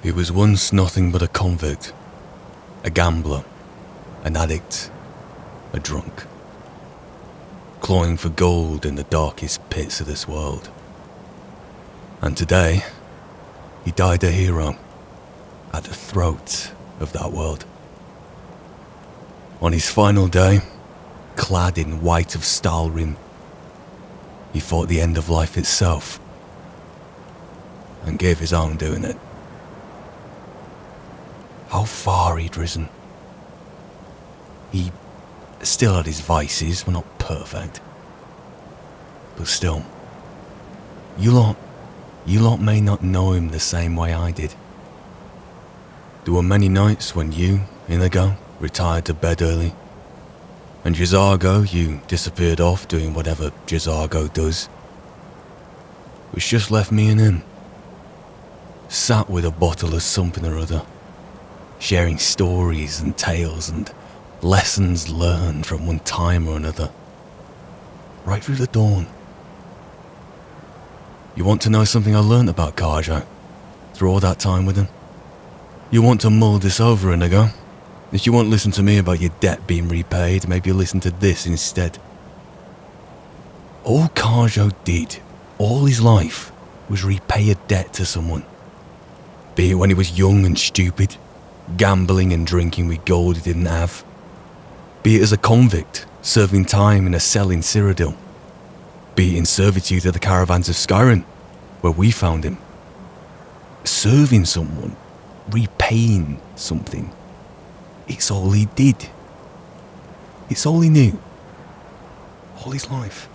He was once nothing but a convict, a gambler, an addict, a drunk, clawing for gold in the darkest pits of this world. And today, he died a hero at the throat of that world. On his final day, clad in white of Skyrim, he fought the end of life itself and gave his own doing it. How far he'd risen. He still had his vices, were not perfect. But still, you lot may not know him the same way I did. There were many nights when you, Inigo, retired to bed early, and Jizargo, you disappeared off doing whatever Jizargo does, which just left me and him, sat with a bottle of something or other, sharing stories and tales and lessons learned from one time or another, right through the dawn. You want to know something I learnt about Karjo through all that time with him? You want to mull this over, Inigo? If you won't listen to me about your debt being repaid, maybe you'll listen to this instead. All Karjo did, all his life, was repay a debt to someone. Be it when he was young and stupid, gambling and drinking with gold he didn't have. Be it as a convict, serving time in a cell in Cyrodiil. Be it in servitude at the caravans of Skyrim, where we found him. Serving someone, repaying something. It's all he did. It's all he knew. All his life.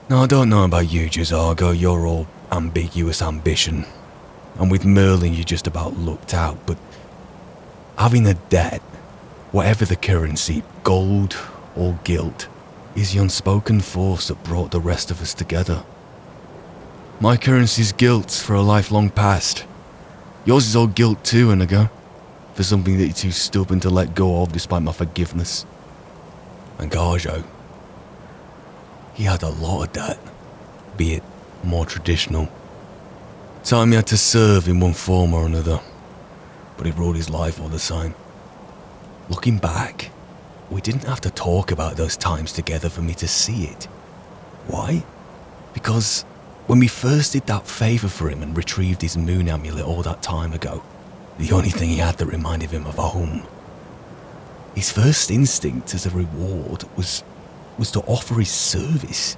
Now, I don't know about you, Jizargo, you're all ambiguous ambition. And with Merlin you just about lucked out, but having a debt, whatever the currency, gold or guilt, is the unspoken force that brought the rest of us together. My currency's guilt for a lifelong past. Yours is all guilt too, Inigo, for something that you're too stubborn to let go of despite my forgiveness. And Karjo, he had a lot of debt, be it more traditional. Time he had to serve in one form or another, but he ruled his life all the same. Looking back, we didn't have to talk about those times together for me to see it. Why? Because when we first did that favour for him and retrieved his moon amulet all that time ago, the only thing he had that reminded him of home, his first instinct as a reward was to offer his service.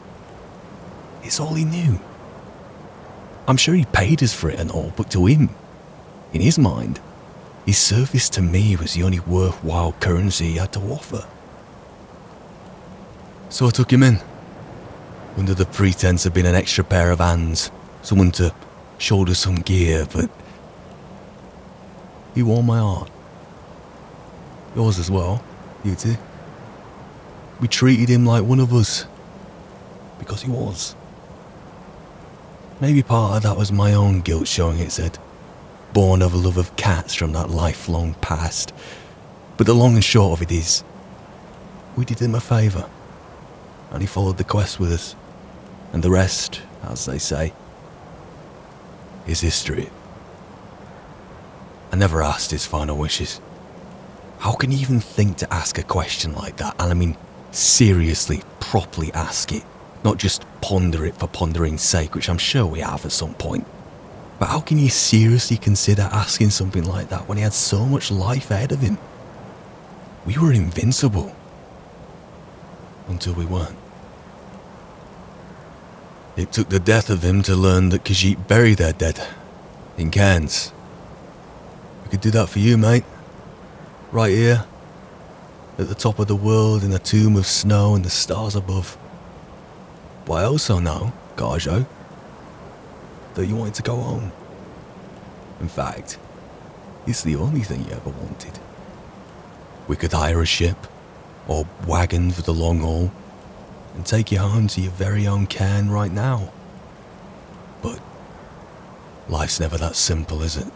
It's all he knew. I'm sure he paid us for it and all, but to him, in his mind, his service to me was the only worthwhile currency he had to offer. So I took him in, under the pretense of being an extra pair of hands, someone to shoulder some gear, but he won my heart. Yours as well, you two. We treated him like one of us, because he was. Maybe part of that was my own guilt showing its head, born of a love of cats from that lifelong past. But the long and short of it is, we did him a favour, and he followed the quest with us. And the rest, as they say, is history. I never asked his final wishes. How can you even think to ask a question like that? And I mean, seriously, properly ask it. Not just ponder it for pondering's sake, which I'm sure we have at some point. But how can you seriously consider asking something like that when he had so much life ahead of him? We were invincible. Until we weren't. It took the death of him to learn that Khajiit bury their dead in cairns. We could do that for you, mate. Right here, at the top of the world in a tomb of snow and the stars above. But I also know, Karjo, that you wanted to go home. In fact, it's the only thing you ever wanted. We could hire a ship, or wagon for the long haul, and take you home to your very own cairn right now. But life's never that simple, is it?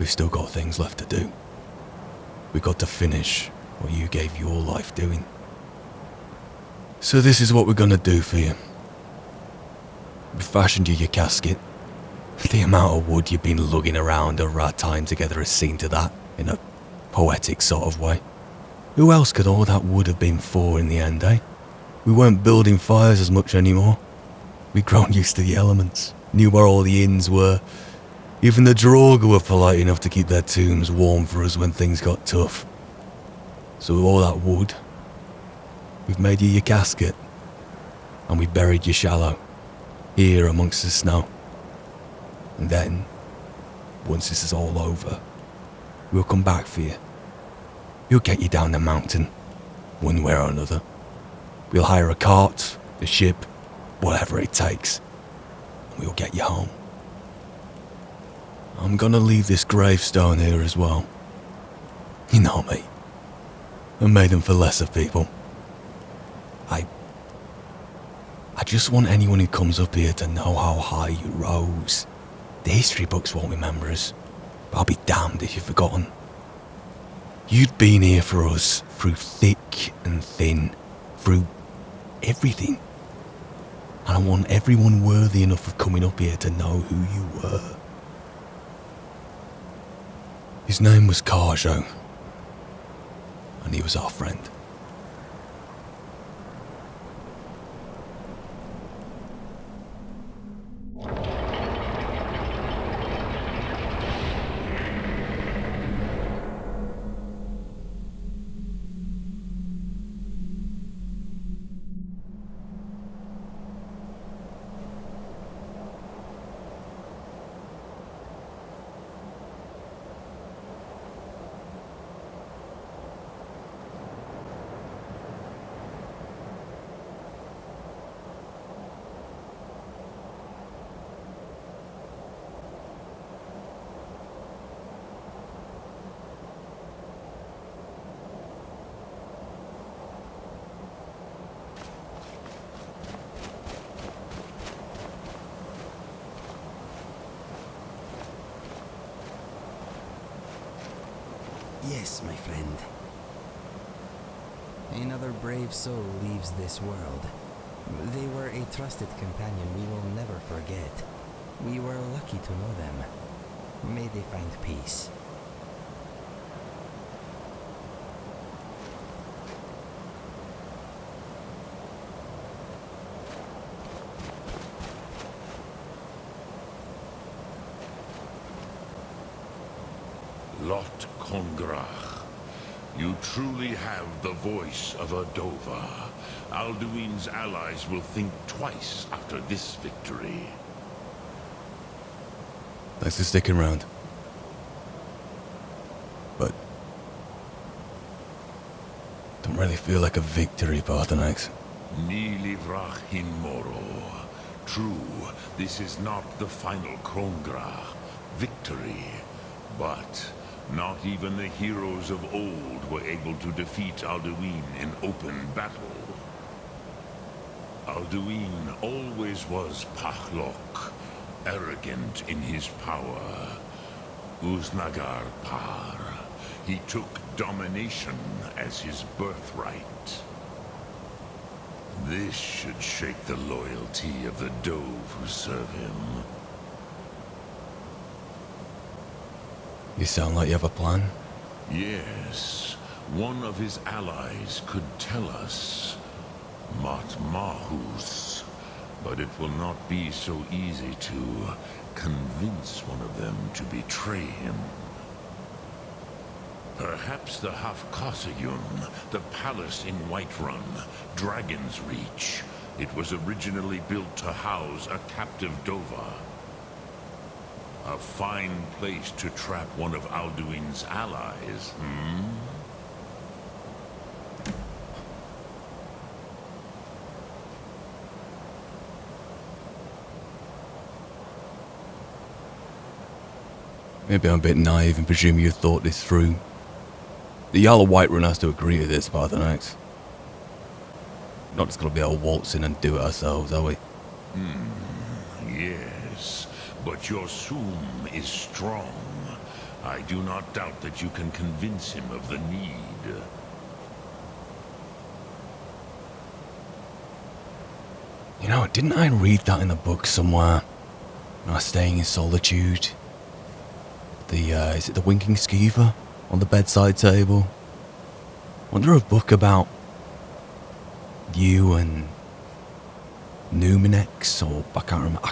We've still got things left to do. We've got to finish what you gave your life doing. So this is what we're gonna do for you. We fashioned you your casket, The amount of wood you've been lugging around over our time together has seen to that, in a poetic sort of way. Who else could all that wood have been for in the end, eh? We weren't building fires as much anymore. We'd grown used to the elements, knew where all the inns were. Even the Draugr were polite enough to keep their tombs warm for us when things got tough. So with all that wood, we've made you your casket, and we buried you shallow, here amongst the snow. And then, once this is all over, we'll come back for you. We'll get you down the mountain, one way or another. We'll hire a cart, a ship, whatever it takes, and we'll get you home. I'm gonna leave this gravestone here as well. You know me. I made them for lesser people. I just want anyone who comes up here to know how high you rose. The history books won't remember us, but I'll be damned if you've forgotten. You'd been here for us through thick and thin, through everything. And I want everyone worthy enough of coming up here to know who you were. His name was Karjo, and he was our friend. Yes, my friend. Another brave soul leaves this world. They were a trusted companion we will never forget. We were lucky to know them. May they find peace. Lot Congrach, you truly have the voice of a Dova. Alduin's allies will think twice after this victory. Thanks for sticking around. But don't really feel like a victory, Parthenax. Ni livrach hin moro. True, this is not the final Congrach victory, but not even the heroes of old were able to defeat Alduin in open battle. Alduin always was Pachlok, arrogant in his power. Uznagar Par. He took domination as his birthright. This should shake the loyalty of the Dove who serve him. You sound like you have a plan. Yes, one of his allies could tell us. Matmahus. But it will not be so easy to convince one of them to betray him. Perhaps the Hafkasayun, the palace in Whiterun, Dragon's Reach. It was originally built to house a captive Dova. A fine place to trap one of Alduin's allies, Maybe I'm a bit naive and presume you thought this through. The Jarl of Whiterun has to agree to this, Parthenax. Not just gonna be able to waltz in and do it ourselves, are we? Yes, but your Soom is strong. I do not doubt that you can convince him of the need. You know, didn't I read that in a book somewhere? Nice staying in solitude. Is it the winking skeever on the bedside table? Wonder a book about you and Numinex, or I can't remember.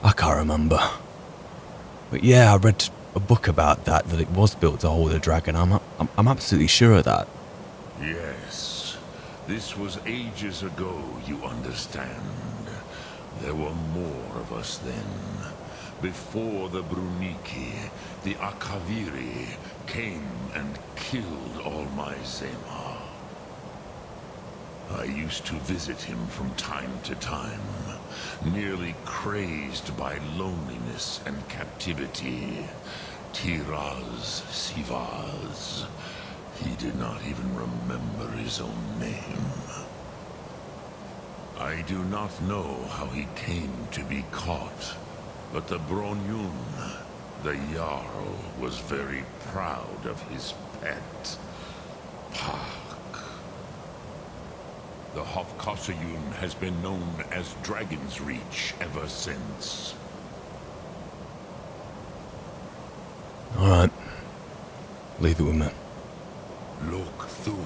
I can't remember. But yeah, I read a book about that it was built to hold a dragon. I'm absolutely sure of that. Yes. This was ages ago, you understand. There were more of us then. Before the Bruniki, the Akaviri came and killed all my Zemar. I used to visit him from time to time, nearly crazed by loneliness and captivity. Tiraz Sivaz. He did not even remember his own name. I do not know how he came to be caught, but the Bronyun, the Jarl, was very proud of his pet, Pak. The Hofkossayun has been known as Dragon's Reach ever since. Alright. Leave it with me. Look Thum.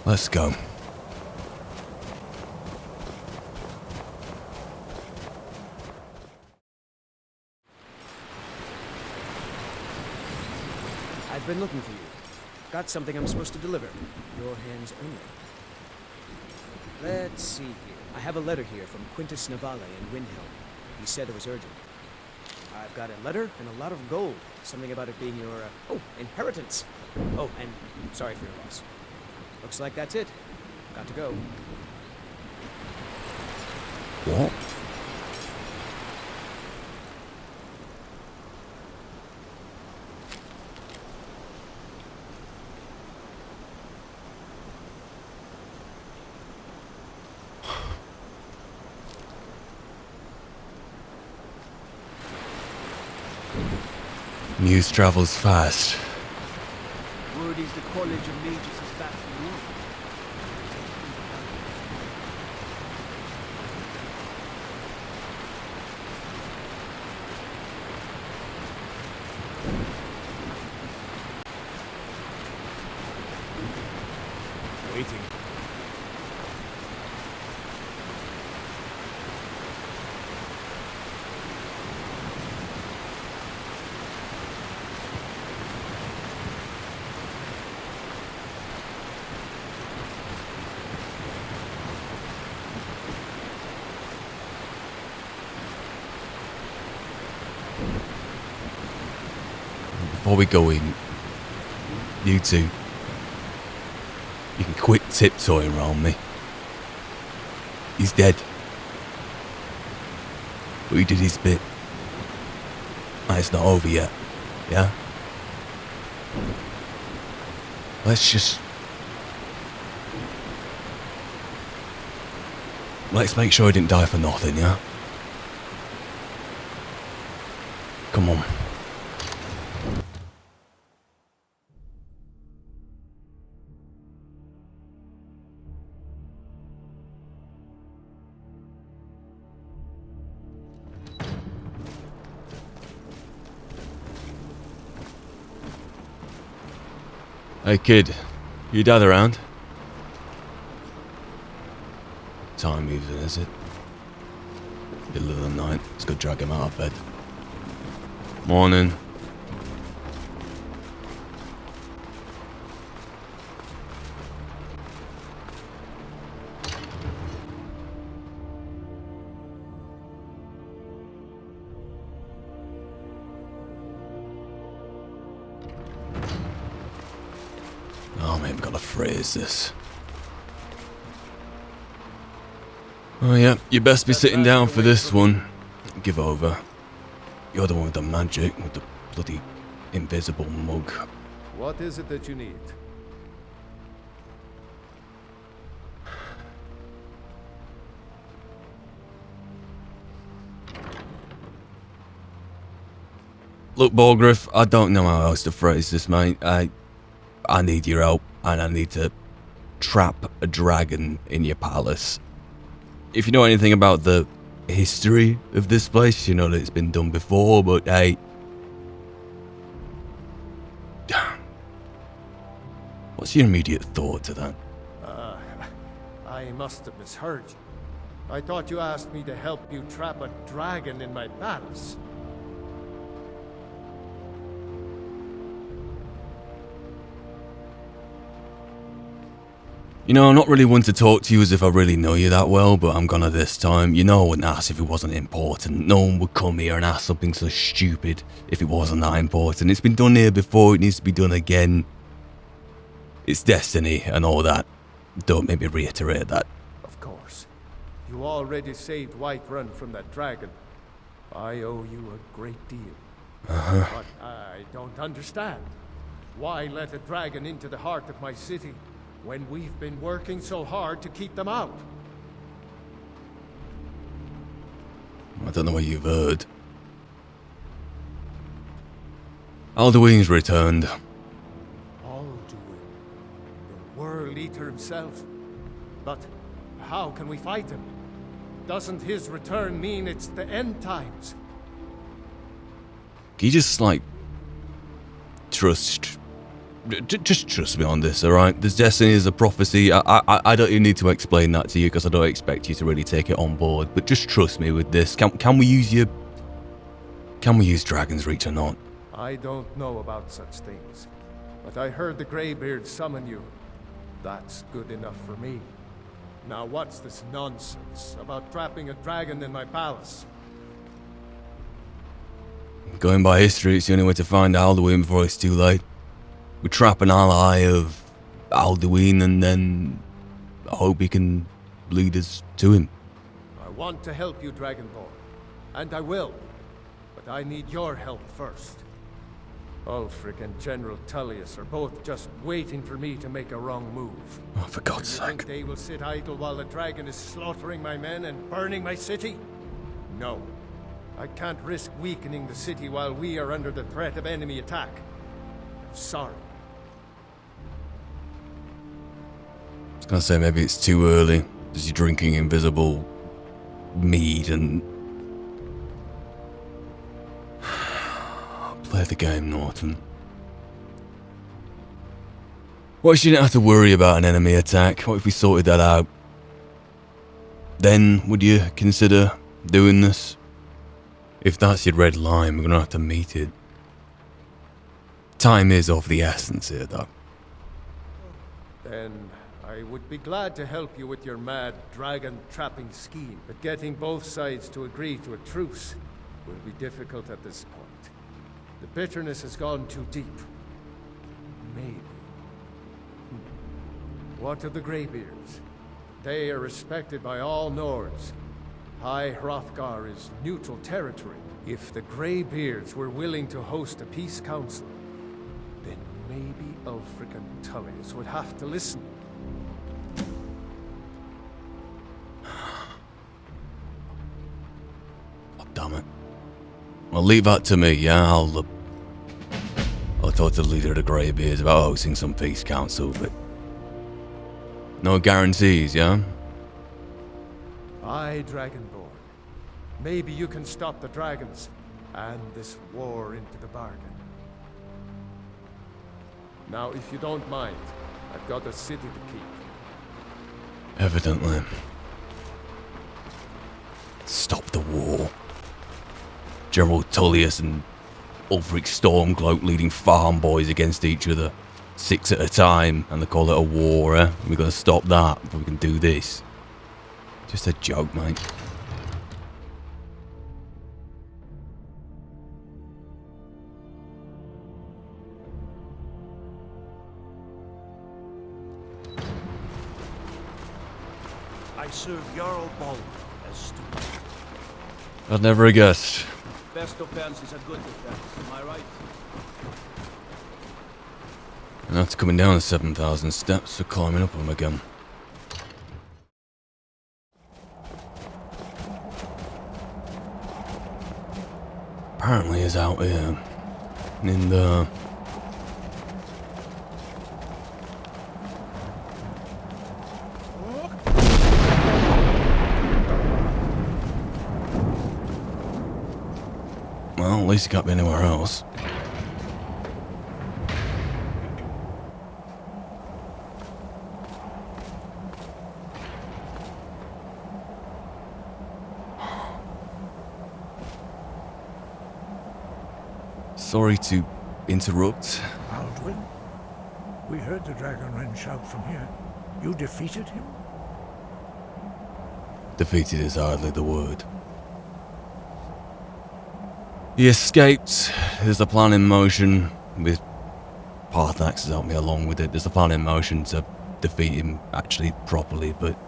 Let's go. I've been looking for you. Got something I'm supposed to deliver. Your hands only. Let's see here. I have a letter here from Quintus Navale in Windhelm. He said it was urgent. I've got a letter and a lot of gold. Something about it being your, inheritance. Oh, and sorry for your loss. Looks like that's it. Got to go. What? News travels fast. Word is the College of Mages is back for you. Waiting. Before we go in, you two, you can quit tiptoeing around me. He's dead. But he did his bit. And it's not over yet, yeah? Let's make sure he didn't die for nothing, yeah? Come on. Hey kid, you dad around? Time moves in, is it? Middle of the night, let's go drag him out of bed. Morning. Oh, man, gotta phrase this. Oh, yeah, you best be sitting down for this one. Give over. You're the one with the magic, with the bloody invisible mug. What is it that you need? Look, Borgriff, I don't know how else to phrase this, mate. I need your help, and I need to trap a dragon in your palace. If you know anything about the history of this place, you know that it's been done before, but hey... What's your immediate thought to that? I must have misheard you. I thought you asked me to help you trap a dragon in my palace. You know, I'm not really one to talk to you as if I really know you that well, but I'm gonna this time. You know I wouldn't ask if it wasn't important. No one would come here and ask something so stupid if it wasn't that important. It's been done here before, it needs to be done again. It's destiny and all that. Don't make me reiterate that. Of course. You already saved Whiterun from that dragon. I owe you a great deal. But I don't understand. Why let a dragon into the heart of my city when we've been working so hard to keep them out? I don't know what you've heard. Alduin's returned. Alduin, the World Eater himself. But how can we fight him? Doesn't his return mean it's the end times? Can you just, like, trust... Just trust me on this, alright? There's destiny, there's a prophecy. I don't even need to explain that to you because I don't expect you to really take it on board. But just trust me with this. Can we use your... Can we use Dragon's Reach or not? I don't know about such things. But I heard the Greybeard summon you. That's good enough for me. Now what's this nonsense about trapping a dragon in my palace? Going by history, it's the only way to find Alduin before it's too late. We trap an ally of Alduin and then I hope he can lead us to him. I want to help you, Dragonborn. And I will. But I need your help first. Ulfric and General Tullius are both just waiting for me to make a wrong move. Oh, for God's Do you think sake. they will sit idle while the dragon is slaughtering my men and burning my city? No. I can't risk weakening the city while we are under the threat of enemy attack. I'm sorry. I was gonna say maybe it's too early, as you're drinking invisible mead and... Play the game, Norton. What if you didn't have to worry about an enemy attack? What if we sorted that out? Then, would you consider doing this? If that's your red line, we're gonna have to meet it. Time is of the essence here, though. Then I would be glad to help you with your mad dragon trapping scheme, but getting both sides to agree to a truce will be difficult at this point. The bitterness has gone too deep. Maybe. What of the Greybeards? They are respected by all Nords. High Hrothgar is neutral territory. If the Greybeards were willing to host a peace council, then maybe Ulfric and Tullius would have to listen. Oh, damn it. Well, leave that to me, yeah? I'll talk to the leader of the Greybeards about hosting some peace council, but... No guarantees, yeah? Aye, Dragonborn. Maybe you can stop the dragons, and this war into the bargain. Now, if you don't mind, I've got a city to keep. Evidently. Stop the war. General Tullius and Ulfric Stormcloak leading farm boys against each other. 6 at a time, and they call it a war, eh? We're gonna stop that before we can do this. Just a joke, mate. I serve Jarl Baldur as steward. I'd never have guessed. Best offense is a good defense, am I right? And that's coming down the 7,000 steps for climbing up them again. Apparently he's out here. in the... Well, at least he can't be anywhere else. Sorry to interrupt. Aldwin? We heard the Dragonren shout from here. You defeated him? Defeated is hardly the word. He escaped. There's a plan in motion with Parthax has helped me along with it. There's a plan in motion to defeat him actually properly, but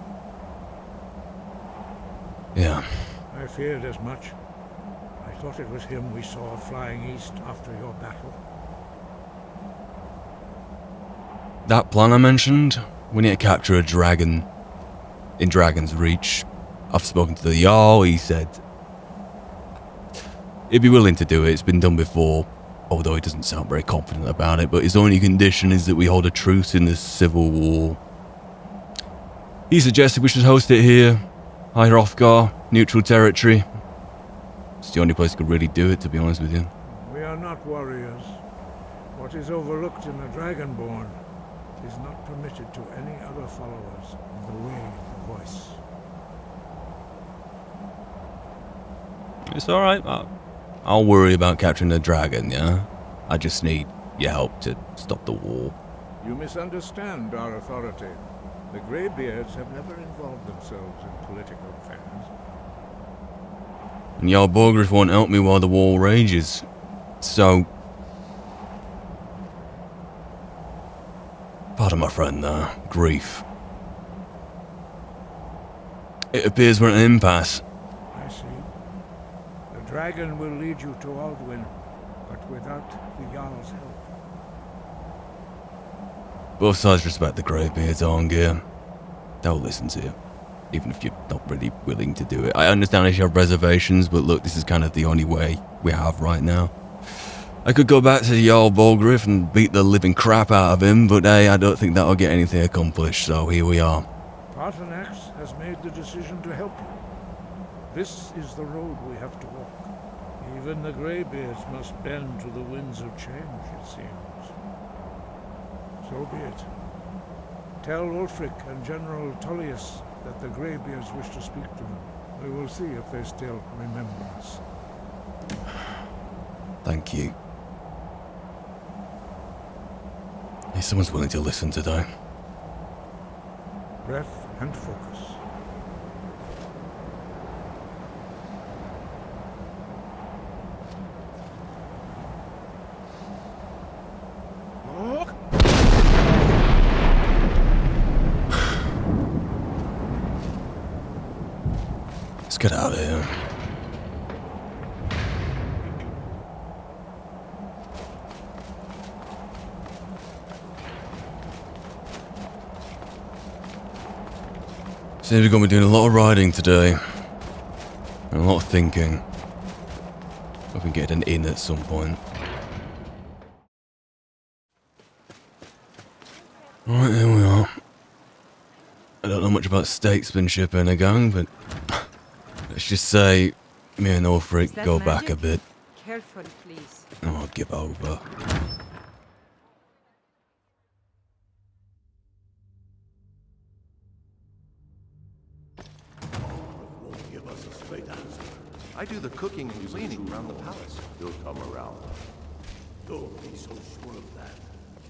yeah. I feared as much. I thought it was him we saw flying east after your battle. That plan I mentioned, we need to capture a dragon in Dragon's Reach. I've spoken to the Jarl, he said he'd be willing to do it. It's been done before, although he doesn't sound very confident about it, but his only condition is that we hold a truce in this civil war. He suggested we should host it here, High Hrothgar, neutral territory. It's the only place that could really do it, to be honest with you. We are not warriors. What is overlooked in the Dragonborn is not permitted to any other followers of the way of the voice. It's alright, I'll worry about capturing the dragon, yeah? I just need your help to stop the war. You misunderstand our authority. The Greybeards have never involved themselves in political affairs. And Jarl Borgriff won't help me while the war rages. So... Pardon my friend there, grief. It appears we're at an impasse. I see. The dragon will lead you to Aldwin, but without the Jarl's help. Both sides respect the Greybeards, Arngir. They'll listen to you, even if you're not really willing to do it. I understand if you have reservations, but look, this is kind of the only way we have right now. I could go back to Jarl Borgriff and beat the living crap out of him, but hey, I don't think that'll get anything accomplished, so here we are. Parthax has made the decision to help you. This is the road we have to walk. Even the Greybeards must bend to the winds of change, it seems. So be it. Tell Ulfric and General Tullius that the Greybeards wish to speak to them. We will see if they still remember us. Thank you. Hey, someone's willing to listen today. Breath and focus. Let's get out of here. Seems we're going to be doing a lot of riding today. And a lot of thinking. Hope we can get an inn at some point. Right, here we are. I don't know much about statesmanship in a gang, but let's just say me and Ulfric go back a bit. Careful, please. And I'll give over. Give us a straight answer. I do the cooking and cleaning around the palace. He'll come around. Don't be so sure of that.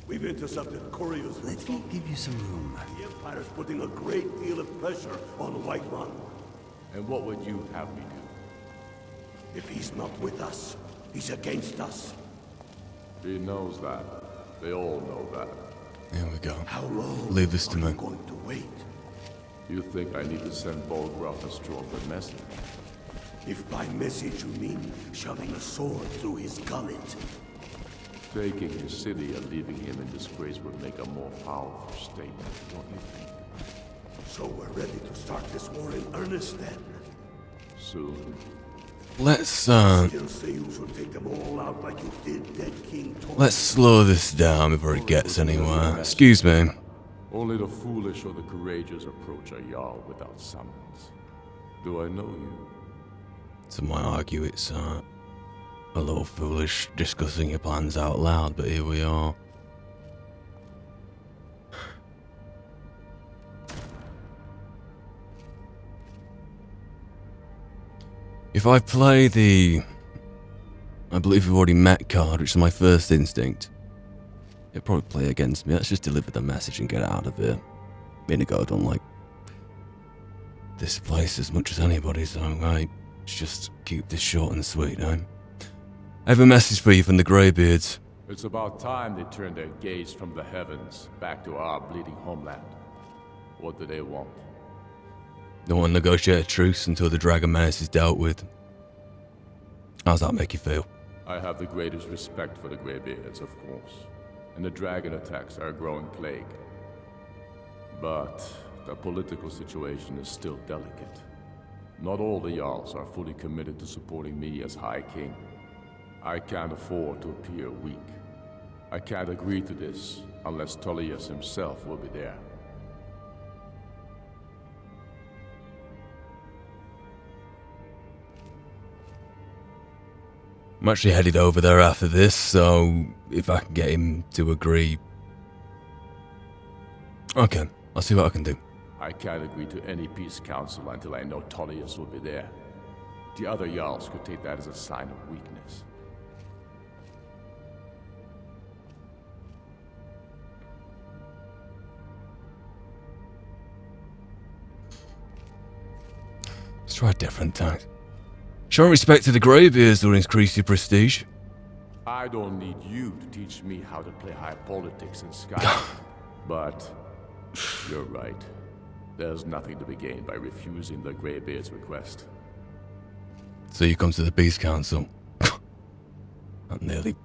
We've intercepted couriers. Let me give you some room. The Empire's putting a great deal of pressure on Whiterun. And what would you have me do? If he's not with us, he's against us. He knows that. They all know that. Here we go. How long Leave this to are me. you going to wait? You think I need to send Bolgraf a stronger message? If by message you mean shoving a sword through his gullet. Taking his city and leaving him in disgrace would make a more powerful statement, don't you think? So we're ready to start this war in earnest then? Soon. let's Still say you should take them all out like you did dead King Torment. let's slow this down before it gets anywhere. Excuse me. Only the foolish or the courageous approach a Jarl without summons. Do I know you? Some might argue it's a little foolish discussing your plans out loud, but here we are. If I play the I believe we've already met card, which is my first instinct, it'll probably play against me. Let's just deliver the message and get out of here. Inigo, I don't like this place as much as anybody, so let's just keep this short and sweet, eh? I have a message for you from the Greybeards. It's about time they turned their gaze from the heavens back to our bleeding homeland. What do they want? They want to negotiate a truce until the dragon menace is dealt with. How's that make you feel? I have the greatest respect for the Greybeards, of course, and the dragon attacks are a growing plague. But the political situation is still delicate. Not all the Jarls are fully committed to supporting me as High King. I can't afford to appear weak. I can't agree to this unless Tullius himself will be there. I'm actually headed over there after this, so if I can get him to agree... Okay, I'll see what I can do. I can't agree to any peace council until I know Tullius will be there. The other Jarls could take that as a sign of weakness. Let's try a different tact. Show respect to the Greybeards will increase your prestige. I don't need you to teach me how to play high politics in Skyrim. But you're right. There's nothing to be gained by refusing the Greybeard's request. So you come to the Peace Council. That nearly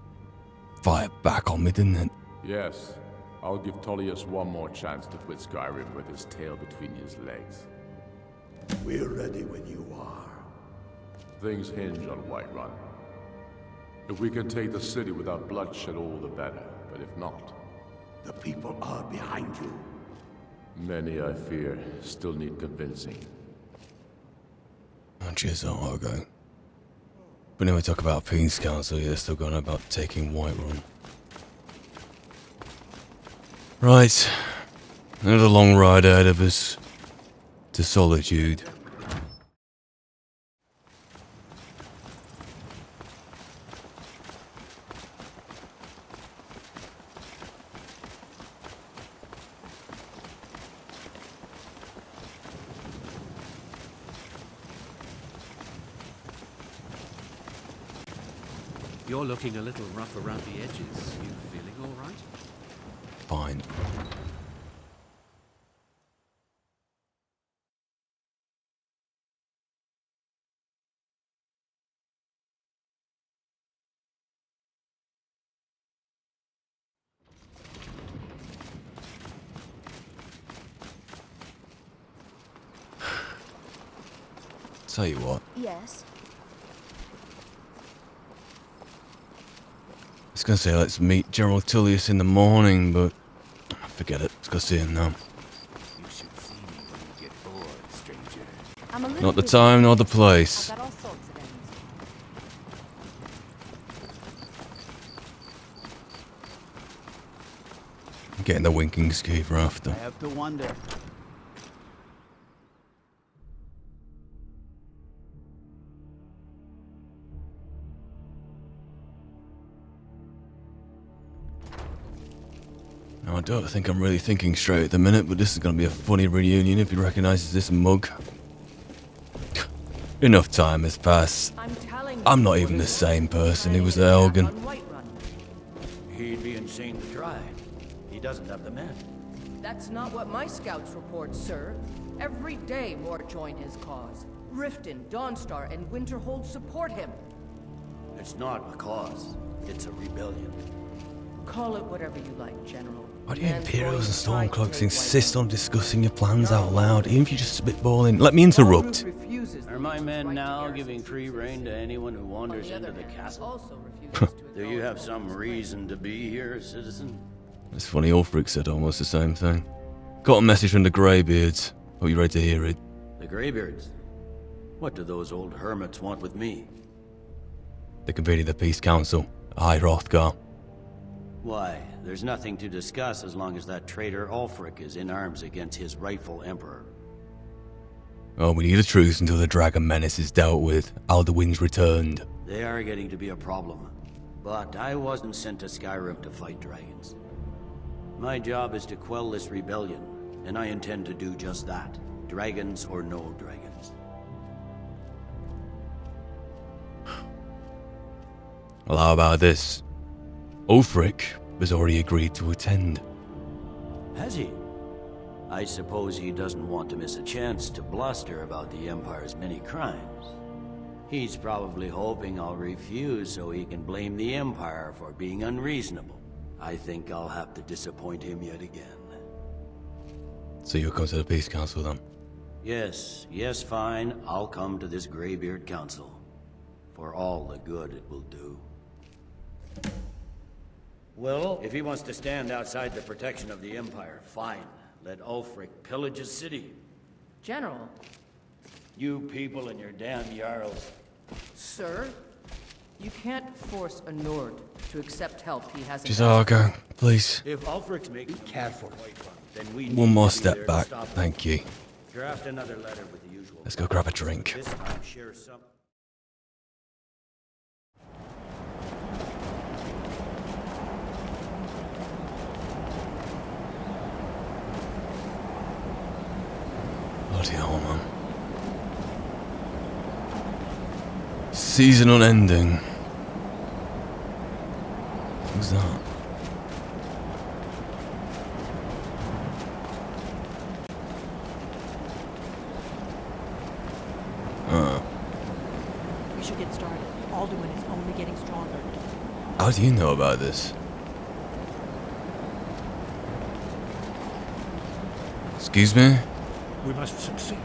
fired back on me, didn't it? Yes. I'll give Tullius one more chance to quit Skyrim with his tail between his legs. We're ready when you are. Things hinge on Whiterun. If we can take the city without bloodshed, all the better. But if not... The people are behind you. Many, I fear, still need convincing. Oh, cheers, okay. But now we talk about Peace Council, yeah, still going on about taking Whiterun. Right. Another long ride ahead of us. To Solitude. You're looking a little rough around the edges. You feeling all right? Fine. Tell you what. Yes. I was going to say let's meet General Tullius in the morning, but forget it. Let's go see him now. You should see me when you get bored, stranger. I'm a little Not the busy. time nor the place. I've got all sorts of ends. I'm getting the winking skeever after. I have to wonder. Now, I don't think I'm really thinking straight at the minute, but this is going to be a funny reunion if he recognizes this mug. Enough time has passed. I'm not even the same person who was Elgin. He'd be insane to try. He doesn't have the men. That's not what my scouts report, sir. Every day more join his cause. Riften, Dawnstar, and Winterhold support him. It's not a cause. It's a rebellion. Call it whatever you like, General. Why do you Imperials and Stormcloaks insist on discussing your plans out loud, even if you're just spitballing? Let me interrupt. refuses. Are my men now giving free rein to anyone who wanders into the castle? Do you have some reason to be here, citizen? It's funny, Ulfric said almost the same thing. Got a message from the Greybeards. Hope you're ready to hear it. The Greybeards? What do those old hermits want with me? They convened the Peace Council, High Hrothgar. Why, there's nothing to discuss as long as that traitor Ulfric is in arms against his rightful emperor. Oh, we need a truce until the dragon menace is dealt with. Alduin's returned. They are getting to be a problem. But I wasn't sent to Skyrim to fight dragons. My job is to quell this rebellion, and I intend to do just that. Dragons or no dragons. Well, how about this? Ulfric has already agreed to attend. Has he? I suppose he doesn't want to miss a chance to bluster about the Empire's many crimes. He's probably hoping I'll refuse so he can blame the Empire for being unreasonable. I think I'll have to disappoint him yet again. So you'll come to the Peace Council then? Yes, fine. I'll come to this Greybeard Council. For all the good it will do. Well, if he wants to stand outside the protection of the Empire, fine. Let Ulfric pillage his city. General. You people and your damn Jarls. Sir? You can't force a Nord to accept help he hasn't. Jizargo, please. If Ulfric's making careful, then we One more step back, thank you. Draft another letter with the usual. Let's go grab a drink. This time share some. Bloody hell, man. Season unending. Who's that? We should get started. Alduin is only getting stronger. How do you know about this? Excuse me? We must succeed.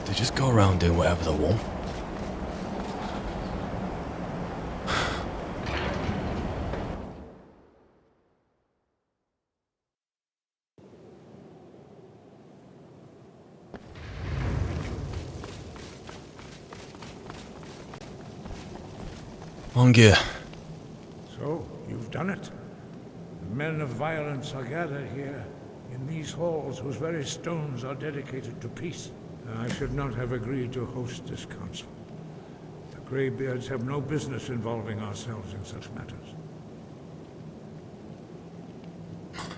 They just go around doing whatever they want. On gear. So, you've done it. The men of violence are gathered here, in these halls whose very stones are dedicated to peace. I should not have agreed to host this council. The Greybeards have no business involving ourselves in such matters.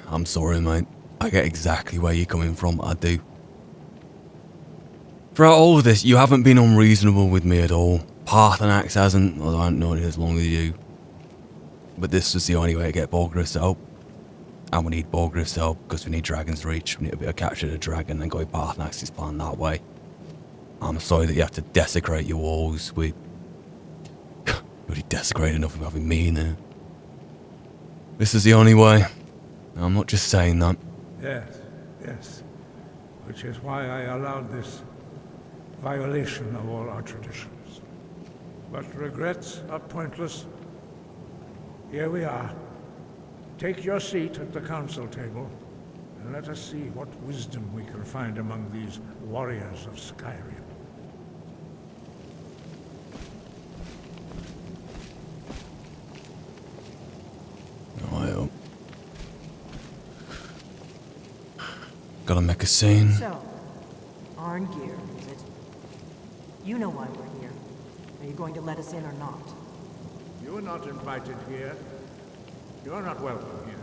I'm sorry, mate. I get exactly where you're coming from, I do. Throughout all of this, you haven't been unreasonable with me at all. Parthenax hasn't, although I haven't known it as long as you. But this was the only way to get Borgriff's help. And we need Borgriff's help because we need Dragon's Reach. We need to be able to capture the dragon and go with Parthenax's plan that way. I'm sorry that you have to desecrate your walls. We already desecrated enough of having me in there. This is the only way. I'm not just saying that. Yes. Which is why I allowed this violation of all our traditions. But regrets are pointless. Here we are. Take your seat at the council table, and let us see what wisdom we can find among these warriors of Skyrim. Oh, I hope. Gotta make a scene. So, Arngeir, is it? You know why we're here. Are you going to let us in or not? You are not invited here. You are not welcome here.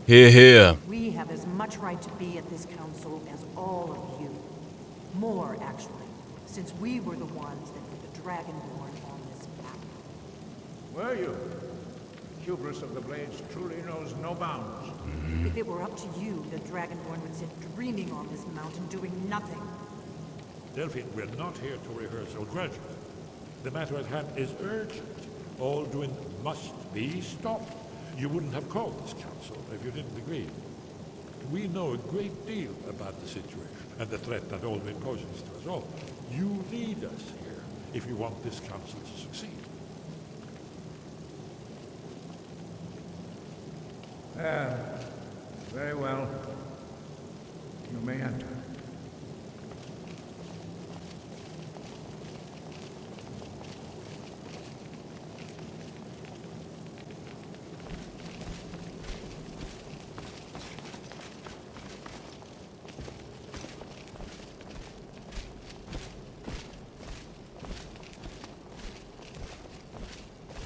Hear, hear. We have as much right to be at this council as all of you. More, actually, since we were the ones that put the Dragonborn on this map. Were you? The hubris of the Blades truly knows no bounds. If it were up to you, the Dragonborn would sit dreaming on this mountain doing nothing. Delphine, we're not here to rehearse or grudge. The matter at hand is urgent. Alduin must be stopped. You wouldn't have called this council if you didn't agree. We know a great deal about the situation and the threat that Alduin poses to us all. You need us here if you want this council to succeed. Very well. You may enter.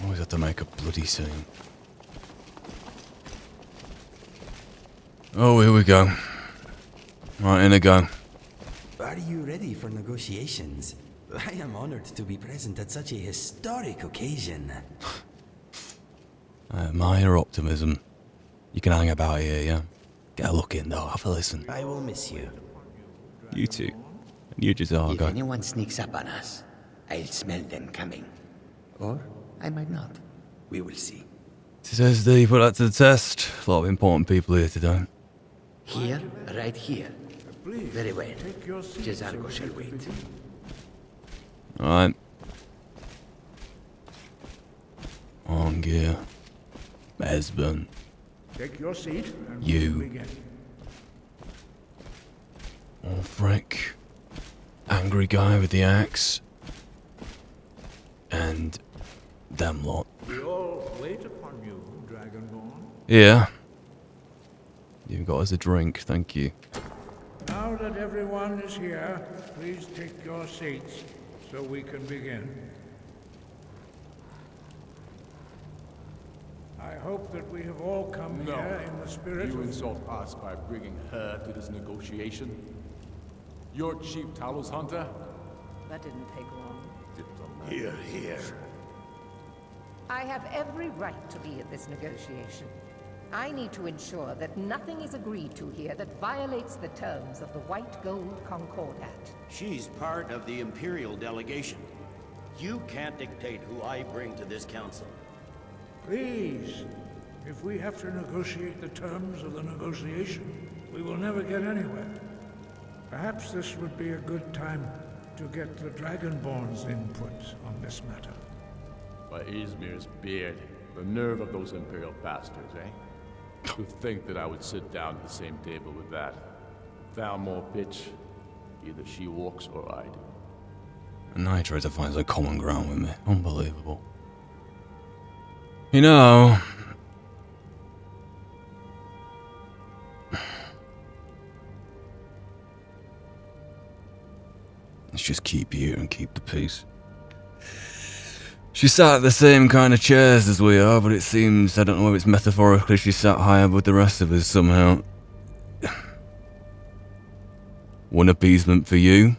Always have to make a bloody scene. Oh, here we go. Right, in I go. Are you ready for negotiations? I am honored to be present at such a historic occasion. I admire your optimism. You can hang about here, yeah? Get a look in though, have a listen. I will miss you. You too. And you just are If going. anyone sneaks up on us, I'll smell them coming. Or I might not. We will see. Says D, put that to the test. A lot of important people here today. Here, right here. Very well. Jezargo shall wait. Alright. On gear. Esben. Take your seat and You. we'll begin. Ulfric. Angry guy with the axe. And them lot. We all wait upon you, Dragonborn. Yeah. You got us a drink, thank you. Now that everyone is here, please take your seats so we can begin. I hope that we have all come here in the spirit You of... insult us by bringing her to this negotiation? You're Chief Talos Hunter? That didn't take long. Here, here. I have every right to be at this negotiation. I need to ensure that nothing is agreed to here that violates the terms of the White Gold Concordat. She's part of the Imperial delegation. You can't dictate who I bring to this council. Please, if we have to negotiate the terms of the negotiation, we will never get anywhere. Perhaps this would be a good time to get the Dragonborn's input on this matter. By Izmir's beard, the nerve of those Imperial bastards, eh? To think that I would sit down at the same table with that Thalmor bitch. Either she walks or I do. And now he tries to find some common ground with me. Unbelievable. You know... Let's just keep here and keep the peace. She sat at the same kind of chairs as we are, but it seems, I don't know if it's metaphorically, she sat higher with the rest of us somehow. One appeasement for you,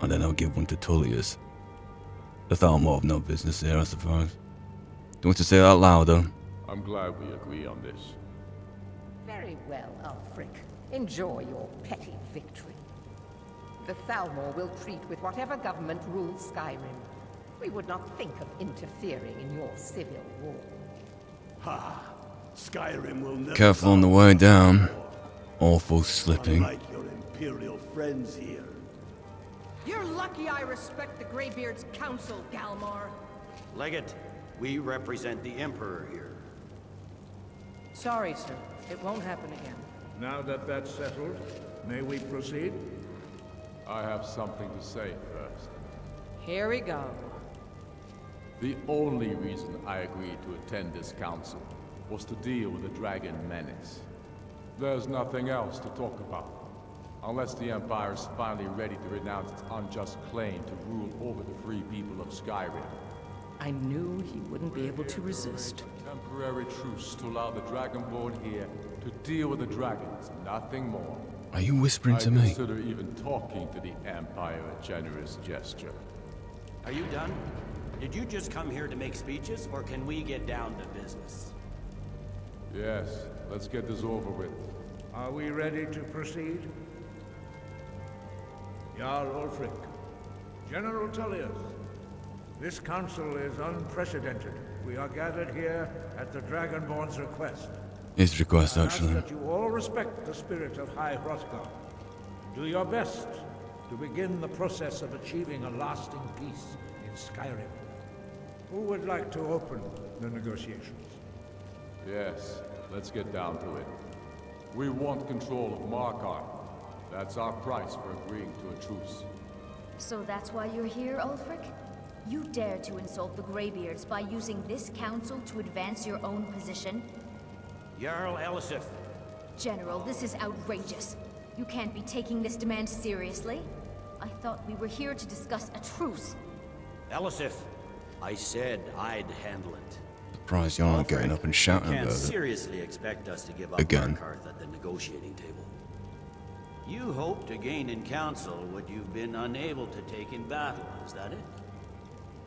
and then I'll give one to Tullius. The Thalmor have no business here, I suppose. Do you want to say that louder? I'm glad we agree on this. Very well, Ulfric. Enjoy your petty victory. The Thalmor will treat with whatever government rules Skyrim. We would not think of interfering in your civil war. Ha! Skyrim will never... Careful on the way down. Awful slipping. Unlike your Imperial friends here. You're lucky I respect the Greybeard's counsel, Galmar. Legate, we represent the Emperor here. Sorry, sir. It won't happen again. Now that that's settled, may we proceed? I have something to say first. Here we go. The only reason I agreed to attend this council was to deal with the dragon menace. There's nothing else to talk about. Unless the Empire is finally ready to renounce its unjust claim to rule over the free people of Skyrim. I knew he wouldn't be able to resist. Temporary truce to allow the Dragonborn here to deal with the dragons, nothing more. Are you whispering to I me? consider even talking to the Empire a generous gesture. Are you done? Did you just come here to make speeches, or can we get down to business? Yes, let's get this over with. Are we ready to proceed? Jarl Ulfric, General Tullius, This council is unprecedented. We are gathered here at the Dragonborn's request. His request, I ask actually. that you all respect the spirit of High Hrothgar. Do your best to begin the process of achieving a lasting peace in Skyrim. Who would like to open the negotiations? Yes, let's get down to it. We want control of Markarth. That's our price for agreeing to a truce. So that's why you're here, Ulfric? You dare to insult the Greybeards by using this council to advance your own position? Jarl Elisif. General, this is outrageous. You can't be taking this demand seriously. I thought we were here to discuss a truce. Elisif, I said I'd handle it. Surprised you're not getting up and shouting You can't about it. seriously expect us to give up Again. Markarth at the negotiating table. You hoped to gain in council what you've been unable to take in battle, is that it?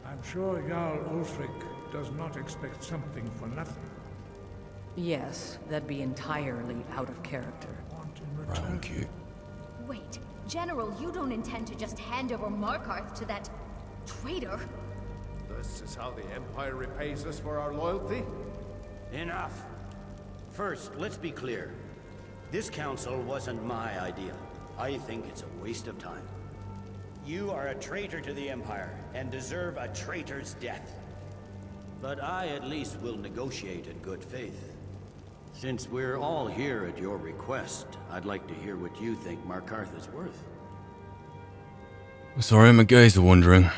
I'm sure Jarl Ulfric does not expect something for nothing. Yes, that'd be entirely out of character. Brown cute. Wait, General, you don't intend to just hand over Markarth to that traitor? This is how the Empire repays us for our loyalty? Enough. First, let's be clear. This council wasn't my idea. I think it's a waste of time. You are a traitor to the Empire, and deserve a traitor's death. But I at least will negotiate in good faith. Since we're all here at your request, I'd like to hear what you think Markarth is worth. Sorry, my guys are wondering.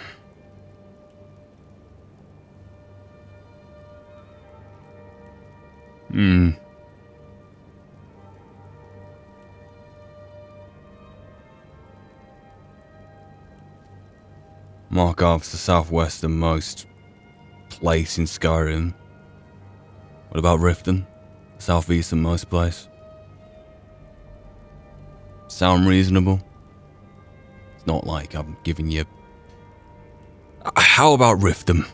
Markarth's the southwesternmost place in Skyrim. What about Riften? Southeasternmost place? Sound reasonable? It's not like I'm giving you... How about Riften?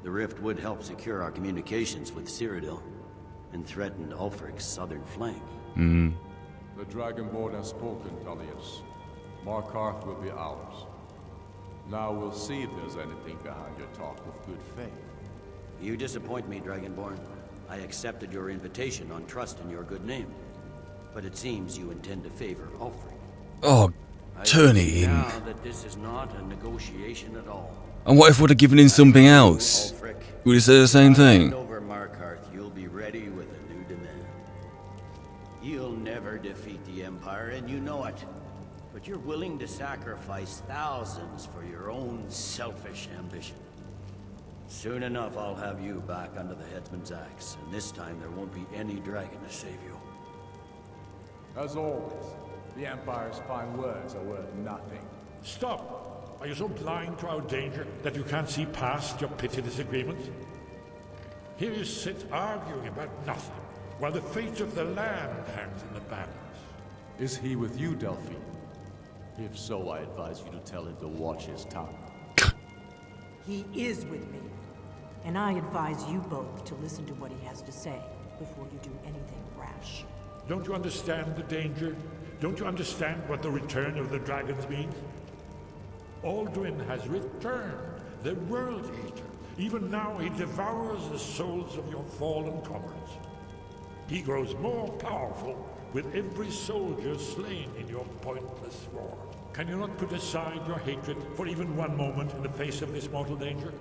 The rift would help secure our communications with Cyrodiil, and threaten Ulfric's southern flank. The Dragonborn has spoken, Tullius. Markarth will be ours. Now we'll see if there's anything behind your talk with good faith. You disappoint me, Dragonborn. I accepted your invitation on trust in your good name. But it seems you intend to favor Ulfric. Oh, turn it in. Now that this is not a negotiation at all. And what if we'd have given in something else? Ulfric, Would he say the same thing? hand over Markarth, you'll be ready with a new demand. You'll never defeat the Empire, and you know it. But you're willing to sacrifice thousands for your own selfish ambition. Soon enough, I'll have you back under the headsman's axe, and this time there won't be any dragon to save you. As always, the Empire's fine words are worth nothing. Stop! Are you so blind to our danger that you can't see past your petty disagreements? Here you sit arguing about nothing, while the fate of the land hangs in the balance. Is he with you, Delphine? If so, I advise you to tell him to watch his tongue. He is with me. And I advise you both to listen to what he has to say before you do anything rash. Don't you understand the danger? Don't you understand what the return of the dragons means? Alduin has returned, the World Eater. Even now he devours the souls of your fallen comrades. He grows more powerful with every soldier slain in your pointless war. Can you not put aside your hatred for even one moment in the face of this mortal danger?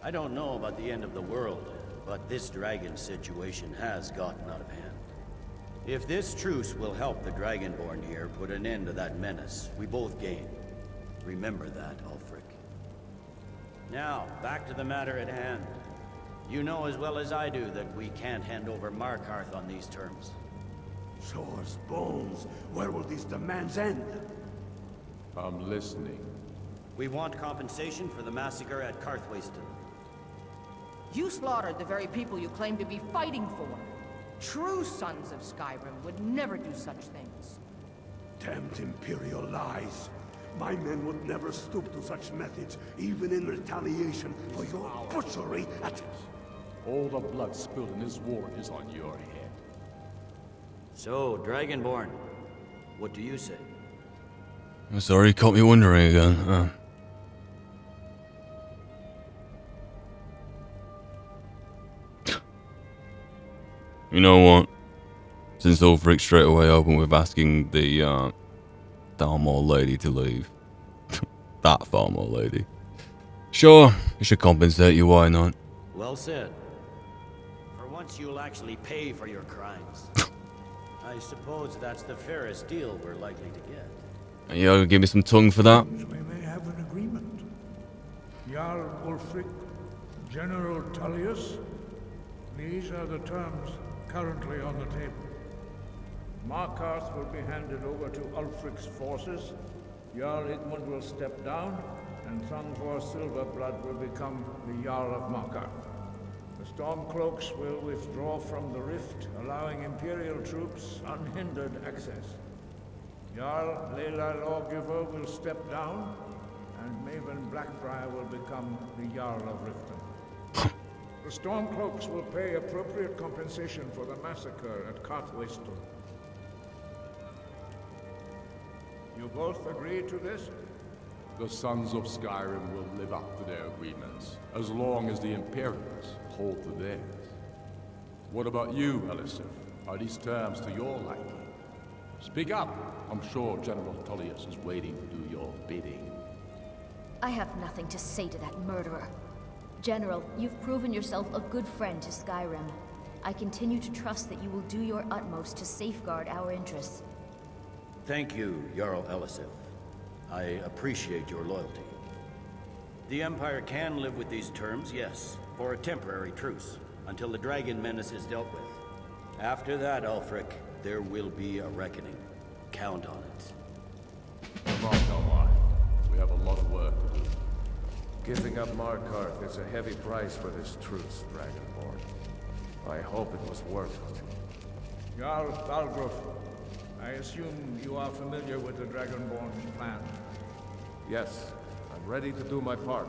I don't know about the end of the world, but this dragon situation has gotten out of hand. If this truce will help the Dragonborn here put an end to that menace, we both gain. Remember that, Ulfric. Now, back to the matter at hand. You know as well as I do that we can't hand over Markarth on these terms. Show us bones. Where will these demands end? I'm listening. We want compensation for the massacre at Karthwasten. You slaughtered the very people you claim to be fighting for. True sons of Skyrim would never do such things. Damned Imperial lies. My men would never stoop to such methods, even in retaliation for your butchery at... All the blood spilled in this war is on your head. So, Dragonborn, what do you say? I'm sorry, you caught me wondering again. You know what? Since Ulfric straight away opened with asking the Thalmor lady to leave. That Thalmor lady. Sure, it should compensate you, why not? Well said. For once you'll actually pay for your crimes. I suppose that's the fairest deal we're likely to get. Are you gonna give me some tongue for that? We may have an agreement. Jarl Ulfric, General Tullius, these are the terms currently on the table. Markarth will be handed over to Ulfric's forces, Jarl Igmund will step down, and Thunfor Silverblood will become the Jarl of Markarth. The Stormcloaks will withdraw from the rift, allowing Imperial troops unhindered access. Jarl Leila Lawgiver will step down, and Maven Blackbriar will become the Jarl of Riften. The Stormcloaks will pay appropriate compensation for the massacre at Carthwaystone. You both agree to this? The Sons of Skyrim will live up to their agreements, as long as the Imperials hold to theirs. What about you, Elisif? Are these terms to your liking? Speak up! I'm sure General Tullius is waiting to do your bidding. I have nothing to say to that murderer. General, you've proven yourself a good friend to Skyrim. I continue to trust that you will do your utmost to safeguard our interests. Thank you, Jarl Elisif. I appreciate your loyalty. The Empire can live with these terms, yes, for a temporary truce, until the dragon menace is dealt with. After that, Ulfric, there will be a reckoning. Count on it. Come on. We have a lot of work to do. Giving up Markarth is a heavy price for this truce, Dragonborn. I hope it was worth it. Jarl Balgruuf, I assume you are familiar with the Dragonborn's plan. Yes, I'm ready to do my part.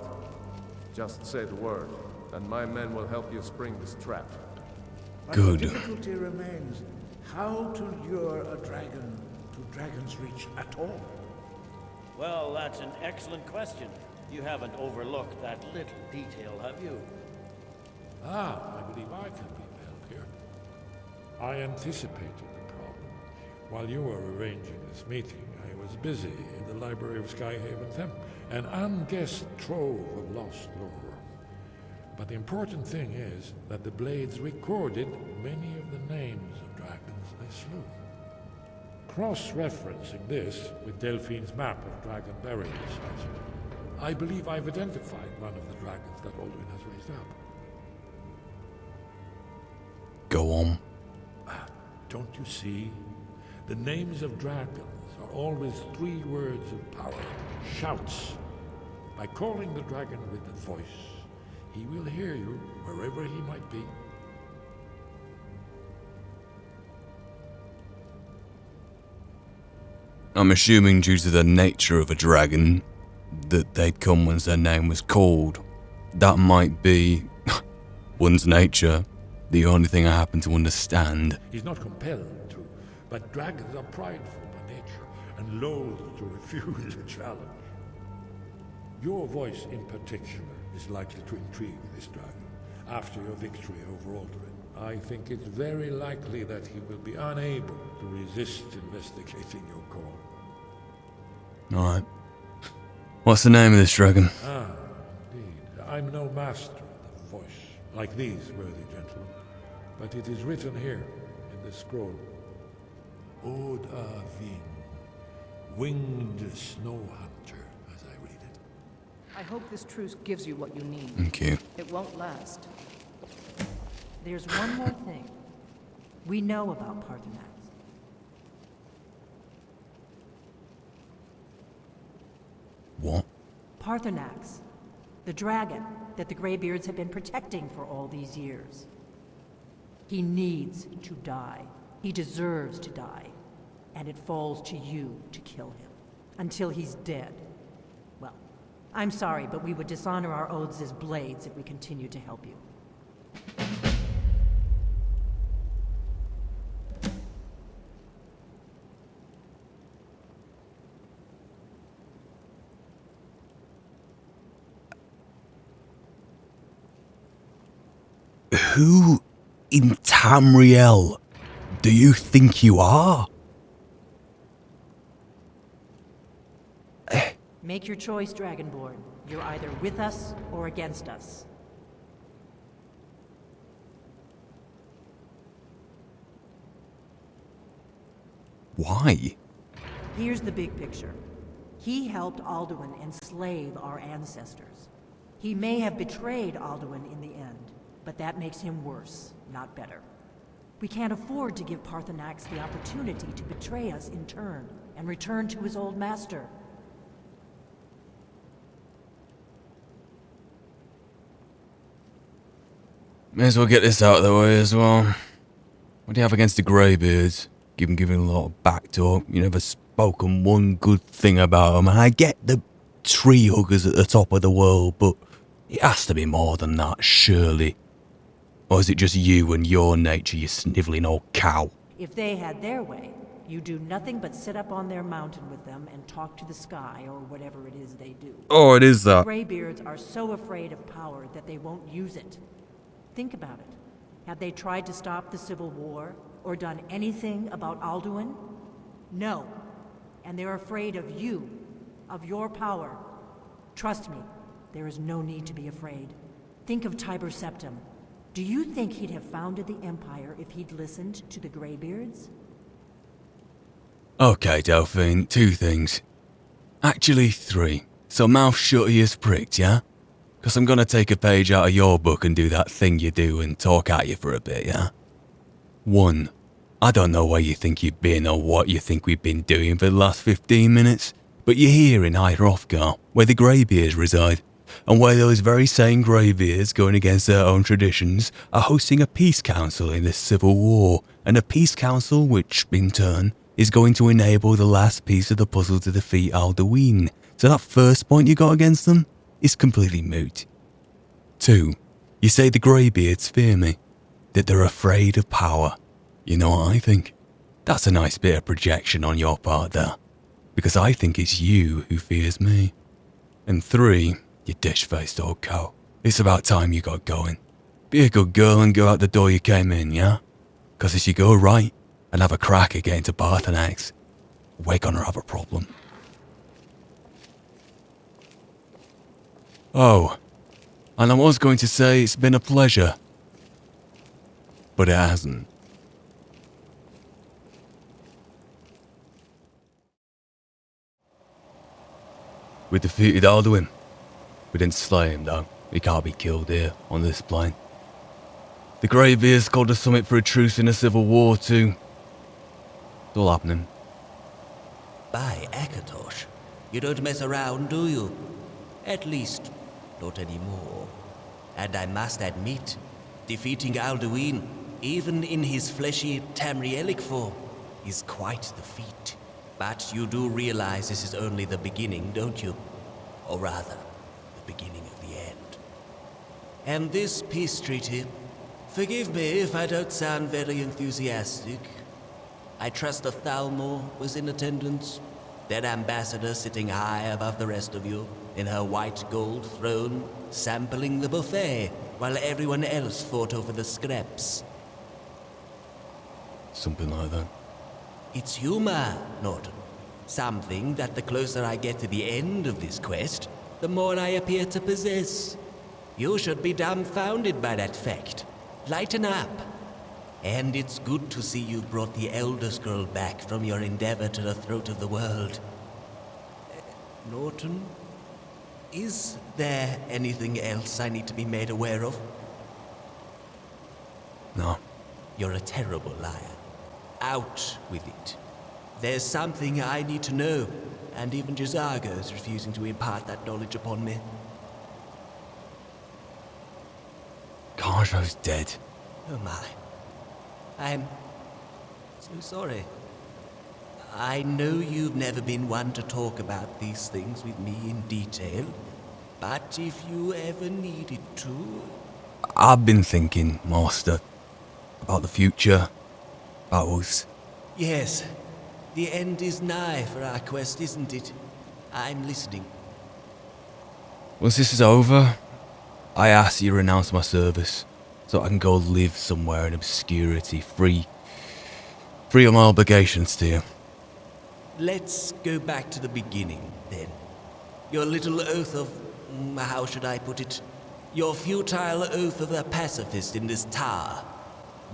Just say the word, and my men will help you spring this trap. Good. But the difficulty remains how to lure a dragon to Dragon's Reach at all. Well, that's an excellent question. You haven't overlooked that little detail, have you? I believe I can be of help here. I anticipated the problem. While you were arranging this meeting, I was busy in the library of Skyhaven Temp, an unguessed trove of lost lore. But the important thing is that the Blades recorded many of the names of dragons they slew. Cross-referencing this with Delphine's map of dragon burials, I believe I've identified one of the dragons that Alduin has raised up. Go on. Don't you see? The names of dragons are always 3 words of power. Shouts. By calling the dragon with a voice, he will hear you wherever he might be. I'm assuming due to the nature of a dragon, that they'd come once their name was called. That might be one's nature. The only thing I happen to understand. He's not compelled to, but dragons are prideful by nature and loath to refuse a challenge. Your voice in particular is likely to intrigue this dragon after your victory over Alduin. I think it's very likely that he will be unable to resist investigating your call. Alright. What's the name of this dragon? Indeed. I'm no master of the voice, like these worthy gentlemen, but it is written here in the scroll. Oda Vin, winged snow hunter, as I read it. I hope this truce gives you what you need. Thank you. It won't last. There's one more thing. We know about Parthenax. What? Parthenax, the dragon that the Greybeards have been protecting for all these years. He needs to die. He deserves to die. And it falls to you to kill him. Until he's dead. Well, I'm sorry, but we would dishonor our oaths as Blades if we continue to help you. Who in Tamriel do you think you are? Make your choice, Dragonborn. You're either with us or against us. Why? Here's the big picture. He helped Alduin enslave our ancestors. He may have betrayed Alduin in the end, but that makes him worse, not better. We can't afford to give Parthenax the opportunity to betray us in turn and return to his old master. May as well get this out of the way as well. What do you have against the Greybeards? Giving a lot of back talk. You never spoken one good thing about them. And I get the tree huggers at the top of the world, but it has to be more than that, surely. Or is it just you and your nature, you snivelling old cow? If they had their way, you do nothing but sit up on their mountain with them and talk to the sky or whatever it is they do. Oh, it is that. Greybeards are so afraid of power that they won't use it. Think about it. Have they tried to stop the Civil War or done anything about Alduin? No. And they're afraid of you, of your power. Trust me, there is no need to be afraid. Think of Tiber Septim. Do you think he'd have founded the Empire if he'd listened to the Greybeards? Okay, Delphine, 2 things. Actually 3. So mouth shut ears pricked, yeah? Because I'm gonna take a page out of your book and do that thing you do and talk at you for a bit, yeah? 1. I don't know where you think you've been or what you think we've been doing for the last 15 minutes, but you're here in High Hrothgar, where the Greybeards reside, and where those very same Greybeards, going against their own traditions, are hosting a peace council in this civil war, and a peace council which, in turn, is going to enable the last piece of the puzzle to defeat Alduin. So that first point you got against them is completely moot. 2. You say the Greybeards fear me, that they're afraid of power. You know what I think? That's a nice bit of projection on your part there, because I think it's you who fears me. And 3, you dish-faced old cow. It's about time you got going. Be a good girl and go out the door you came in, yeah? Because if you go right and have a crack again to Parthenax, we're gonna have a problem. Oh, and I was going to say it's been a pleasure, but it hasn't. We defeated Alduin. We didn't slay him though. He can't be killed here, on this plane. The Greybeards called a summit for a truce in a civil war too. It's all happening. By Akatosh, you don't mess around, do you? At least, not anymore. And I must admit, defeating Alduin, even in his fleshy Tamrielic form, is quite the feat. But you do realize this is only the beginning, don't you? Or rather, the beginning of the end. And this peace treaty, forgive me if I don't sound very enthusiastic. I trust the Thalmor was in attendance, that ambassador sitting high above the rest of you, in her white gold throne, sampling the buffet, while everyone else fought over the scraps. Something like that. It's humor, Norton. Something that the closer I get to the end of this quest, the more I appear to possess. You should be dumbfounded by that fact. Lighten up. And it's good to see you brought the Elder Scroll back from your endeavor to the throat of the world. Norton, is there anything else I need to be made aware of? No. You're a terrible liar. Out with it. There's something I need to know, and even Jazargo's refusing to impart that knowledge upon me. Karjo's dead. Oh my. I'm so sorry. I know you've never been one to talk about these things with me in detail, but if you ever needed to... I've been thinking, Master, about the future, about us. Yes, the end is nigh for our quest, isn't it? I'm listening. Once this is over, I ask you to renounce my service. so I can go live somewhere in obscurity, free of my obligations to you. Let's go back to the beginning, then. Your little oath of... how should I put it? Your futile oath of a pacifist in this tower.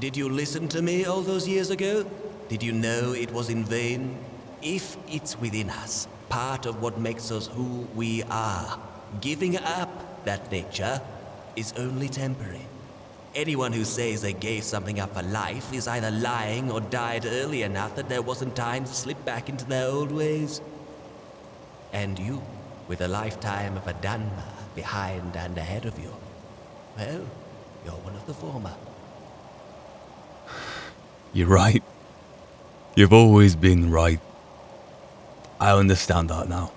Did you listen to me all those years ago? Did you know it was in vain? If it's within us, part of what makes us who we are, giving up that nature is only temporary. Anyone who says they gave something up for life is either lying or died early enough that there wasn't time to slip back into their old ways. And you, with a lifetime of a Dhanma behind and ahead of you, well, you're one of the former. You're right. You've always been right. I understand that now.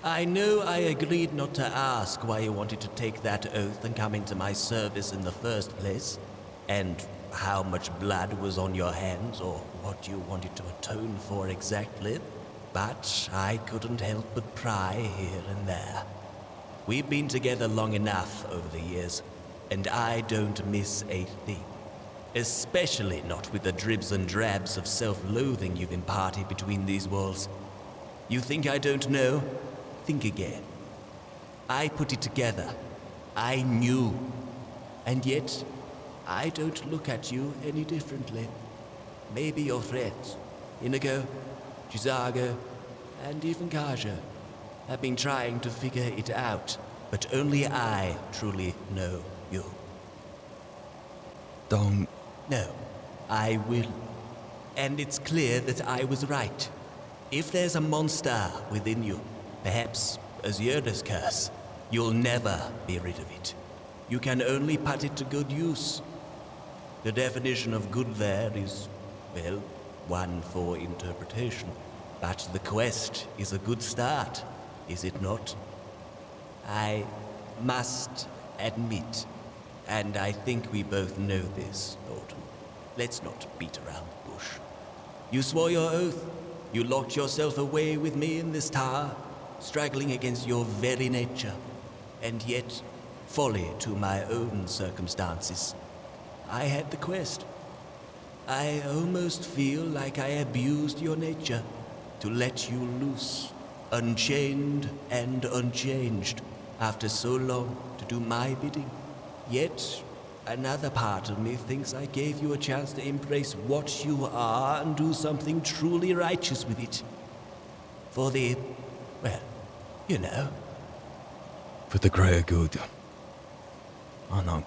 I know I agreed not to ask why you wanted to take that oath and come into my service in the first place, and how much blood was on your hands, or what you wanted to atone for exactly, but I couldn't help but pry here and there. We've been together long enough over the years, and I don't miss a thing. Especially not with the dribs and drabs of self-loathing you've imparted between these walls. You think I don't know? Think again. I put it together. I knew. And yet, I don't look at you any differently. Maybe your friends, Inigo, Chisago, and even Kaja, have been trying to figure it out, but only I truly know you. Don't... No, I will. And it's clear that I was right. If there's a monster within you, perhaps Azura's curse, you'll never be rid of it. You can only put it to good use. The definition of good there is, well, one for interpretation. But the quest is a good start, is it not? I must admit, and I think we both know this, Norton. Let's not beat around the bush. You swore your oath. You locked yourself away with me in this tower, struggling against your very nature, and yet, folly to my own circumstances. I had the quest. I almost feel like I abused your nature to let you loose, unchained and unchanged, after so long to do my bidding. Yet, another part of me thinks I gave you a chance to embrace what you are and do something truly righteous with it. For the, well, you know. For the greater good. I know.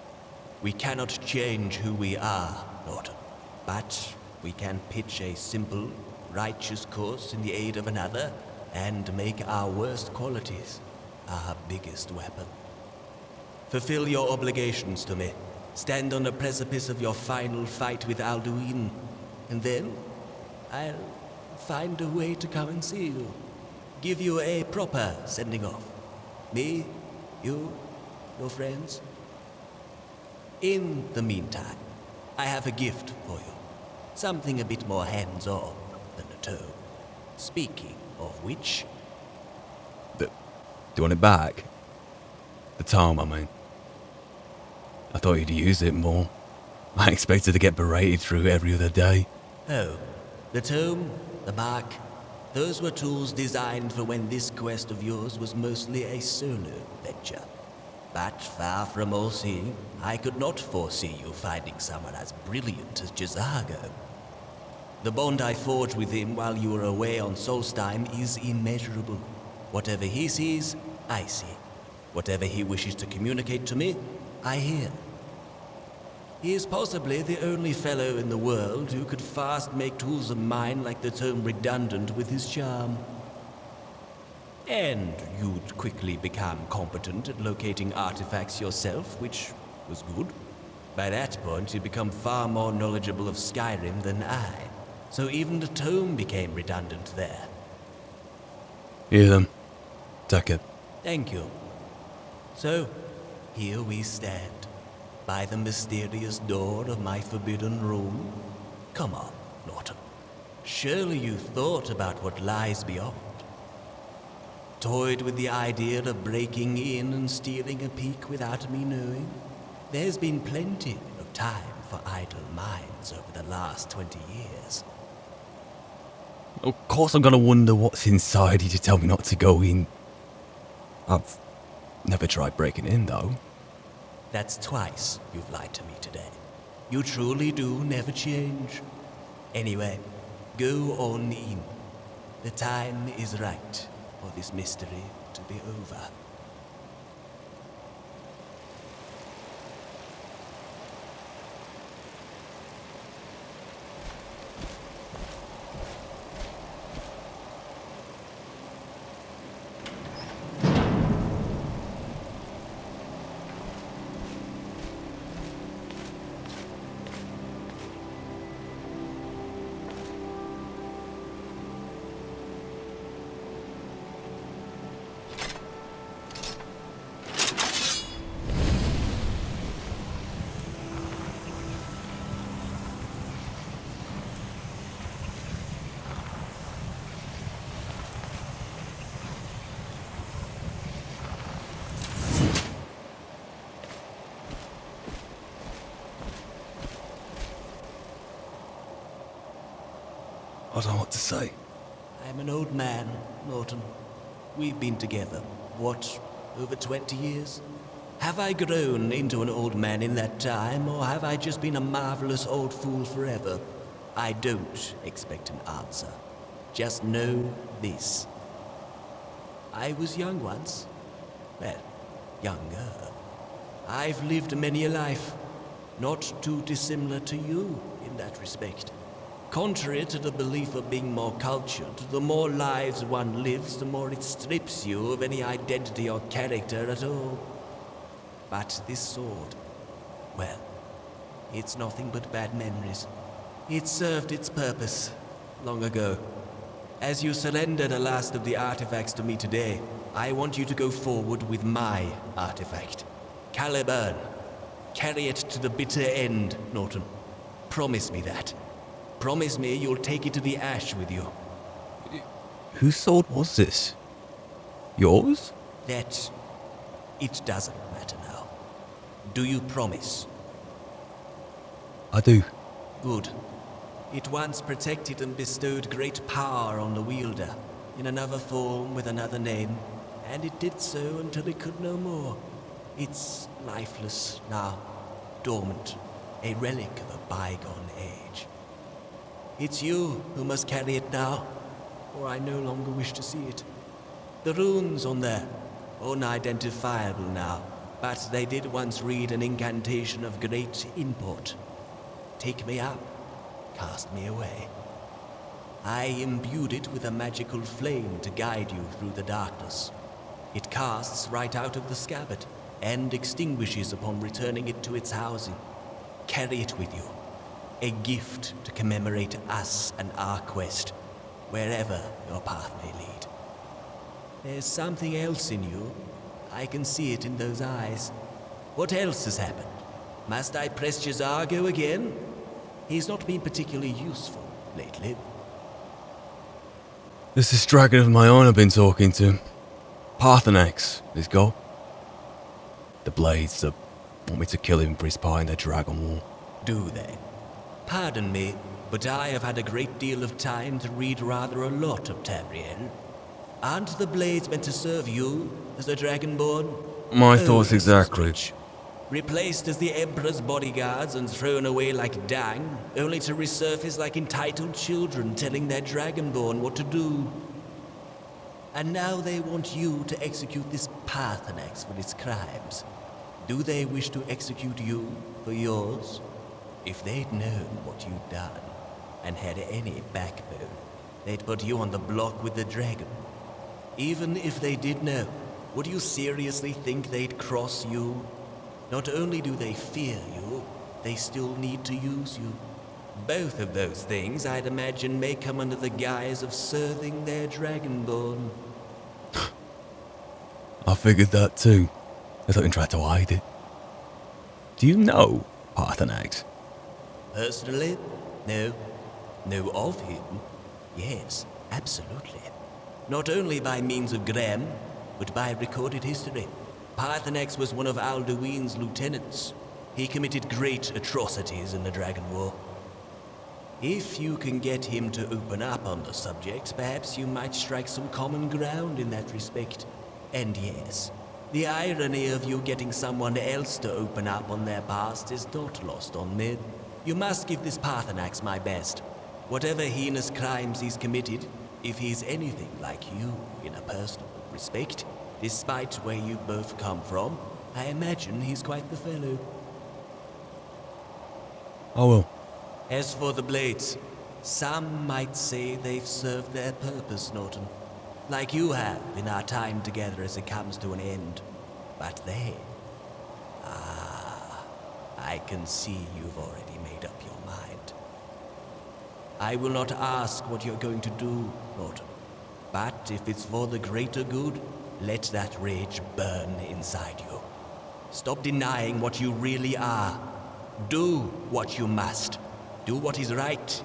We cannot change who we are, Norton, but we can pitch a simple, righteous course in the aid of another and make our worst qualities our biggest weapon. Fulfill your obligations to me. Stand on the precipice of your final fight with Alduin, and then I'll find a way to come and see you. Give you a proper sending off. Me, you, your friends. In the meantime, I have a gift for you. Something a bit more hands-on than a tome. Speaking of which... Do you want it back? The tome, I mean. I thought you'd use it more. I expected to get berated through every other day. Oh, the tome, the mark, those were tools designed for when this quest of yours was mostly a solo venture. But far from all-seeing, I could not foresee you finding someone as brilliant as Chisago. The bond I forged with him while you were away on Solstheim is immeasurable. Whatever he sees, I see. Whatever he wishes to communicate to me, I hear. He is possibly the only fellow in the world who could fast make tools of mine like the tome redundant with his charm. And you'd quickly become competent at locating artifacts yourself, which was good. By that point, you'd become far more knowledgeable of Skyrim than I, so even the tome became redundant there. Hear them. Take it. Thank you. So, here we stand, by the mysterious door of my forbidden room. Come on, Norton. Surely you thought about what lies beyond. Toyed with the idea of breaking in and stealing a peek without me knowing? There's been plenty of time for idle minds over the last 20 years. Of course I'm gonna wonder what's inside you to tell me not to go in. I've never tried breaking in, though. That's twice you've lied to me today. You truly do never change. Anyway, go on in. The time is right for this mystery to be over. I don't know what to say. I'm an old man, Norton. We've been together, what, over 20 years? Have I grown into an old man in that time, or have I just been a marvelous old fool forever? I don't expect an answer. Just know this. I was young once. Well, younger. I've lived many a life, not too dissimilar to you in that respect. Contrary to the belief of being more cultured, the more lives one lives, the more it strips you of any identity or character at all. But this sword, well, it's nothing but bad memories. It served its purpose long ago. As you surrender the last of the artifacts to me today, I want you to go forward with my artifact. Caliburn. Carry it to the bitter end, Norton. Promise me that. Promise me you'll take it to the ash with you. Whose sword was this? Yours? That... it doesn't matter now. Do you promise? I do. Good. It once protected and bestowed great power on the wielder, in another form with another name, and it did so until it could no more. It's lifeless now, dormant, a relic of a bygone age. It's you who must carry it now, or I no longer wish to see it. The runes on there, unidentifiable now, but they did once read an incantation of great import. Take me up, cast me away. I imbued it with a magical flame to guide you through the darkness. It casts right out of the scabbard, and extinguishes upon returning it to its housing. Carry it with you. A gift to commemorate us and our quest, wherever your path may lead. There's something else in you. I can see it in those eyes. What else has happened? Must I press J'zargo again? He's not been particularly useful lately. There's this dragon of my own I've been talking to. Parthenax, his goal. The blades that want me to kill him for his part in the dragon war. Do they? Pardon me, but I have had a great deal of time to read rather a lot of Tamriel. Aren't the blades meant to serve you as a dragonborn? My thoughts exactly. Replaced as the Emperor's bodyguards and thrown away like dung, only to resurface like entitled children telling their dragonborn what to do. And now they want you to execute this Parthenax for his crimes. Do they wish to execute you for yours? If they'd known what you'd done, and had any backbone, they'd put you on the block with the dragon. Even if they did know, would you seriously think they'd cross you? Not only do they fear you, they still need to use you. Both of those things, I'd imagine, may come under the guise of serving their dragonborn. I figured that too. I thought you tried to hide it. Do you know Parthenax? Personally? No. Know of him? Yes, absolutely. Not only by means of Graham, but by recorded history. Parthenax was one of Alduin's lieutenants. He committed great atrocities in the Dragon War. If you can get him to open up on the subject, perhaps you might strike some common ground in that respect. And yes, the irony of you getting someone else to open up on their past is not lost on me. You must give this Paarthurnax my best. Whatever heinous crimes he's committed, if he's anything like you in a personal respect, despite where you both come from, I imagine he's quite the fellow. I will. As for the blades, some might say they've served their purpose, Norton. Like you have in our time together as it comes to an end. But they... I can see you've already made up your mind. I will not ask what you're going to do, Norton. But if it's for the greater good, let that rage burn inside you. Stop denying what you really are. Do what you must. Do what is right,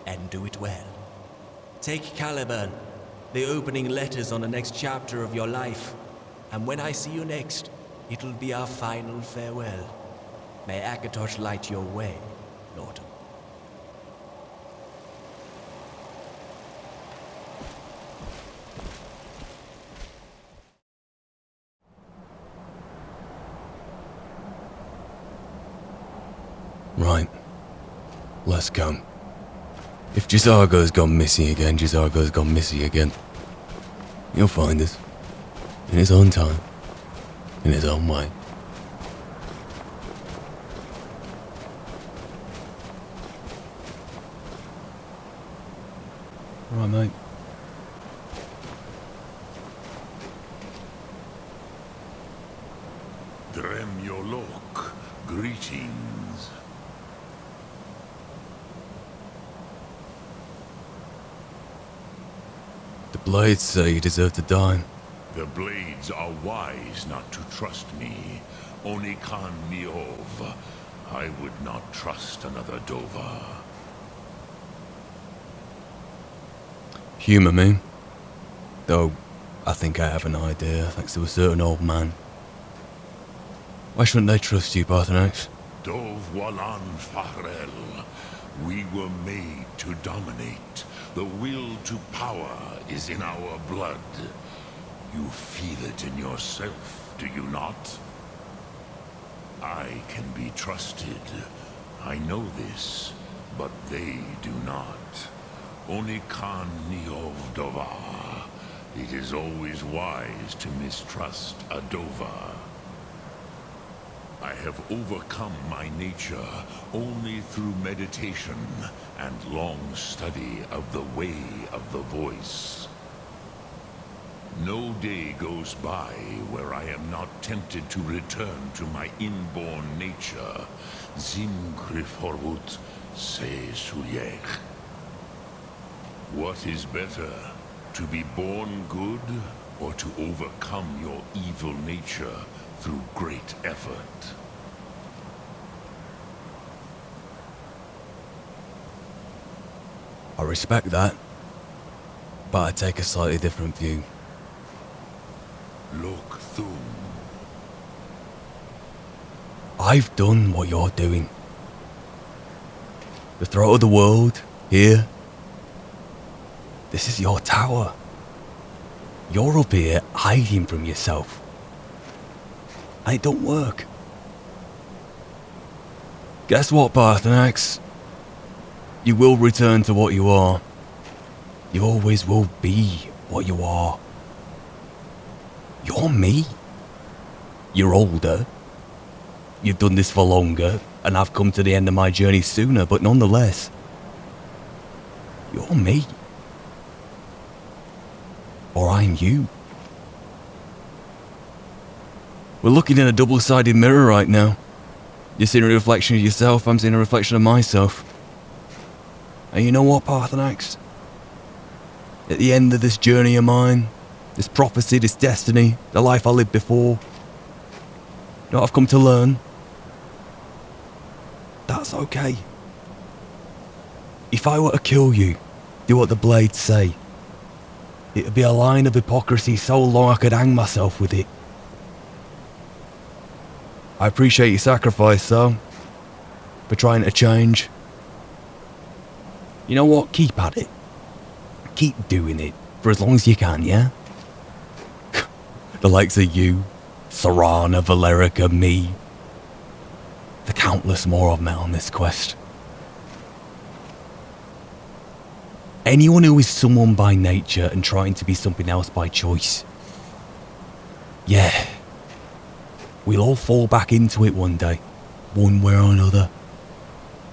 and do it well. Take Caliburn, the opening letters on the next chapter of your life, and when I see you next, it'll be our final farewell. May Akatosh light your way, Norton. Right. Let's go. If Jizargo's gone missing again, Jizargo's gone missing again. He'll find us. In his own time. In his own way. Right, mate. Drem Yolok, greetings. The blades say you deserve to die. The blades are wise not to trust me. Only Khan Niov. I would not trust another Dova. Humour me. Though, I think I have an idea, thanks to a certain old man. Why shouldn't they trust you, Paarthurnax? Dov Walan Farel. We were made to dominate. The will to power is in our blood. You feel it in yourself, do you not? I can be trusted. I know this, but they do not. Only Khan Niov Dovar. It is always wise to mistrust a Dovar. I have overcome my nature only through meditation and long study of the way of the voice. No day goes by where I am not tempted to return to my inborn nature. Zim Griforut Se Suyech. What is better, to be born good or to overcome your evil nature through great effort? I respect that, but I take a slightly different view. Look through. I've done what you're doing. The throat of the world, here. This is your tower. You're up here hiding from yourself. And it don't work. Guess what, Paarthurnax? You will return to what you are. You always will be what you are. You're me. You're older. You've done this for longer, and I've come to the end of my journey sooner, but nonetheless, you're me. Or I'm you. We're looking in a double-sided mirror right now. You're seeing a reflection of yourself, I'm seeing a reflection of myself. And you know what, Paarthurnax? At the end of this journey of mine, this prophecy, this destiny, the life I lived before, you know what I've come to learn? That's okay. If I were to kill you, do what the blades say, it would be a line of hypocrisy so long I could hang myself with it. I appreciate your sacrifice, though, for trying to change. You know what? Keep at it. Keep doing it for as long as you can, yeah? The likes of you, Serana, Valerica, me, the countless more I've met on this quest. Anyone who is someone by nature and trying to be something else by choice. Yeah. We'll all fall back into it one day. One way or another.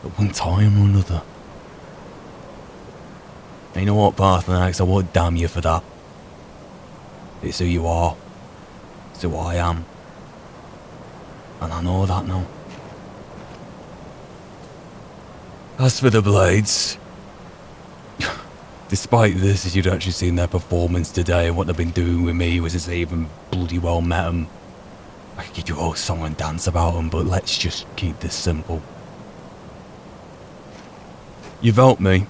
At one time or another. And you know what, Parthenax? I won't damn you for that. It's who you are. It's who I am. And I know that now. As for the blades, despite this, as you'd actually seen their performance today and what they've been doing with me, was as I even bloody well met them. I could give you a whole song and dance about them, but let's just keep this simple. You've helped me,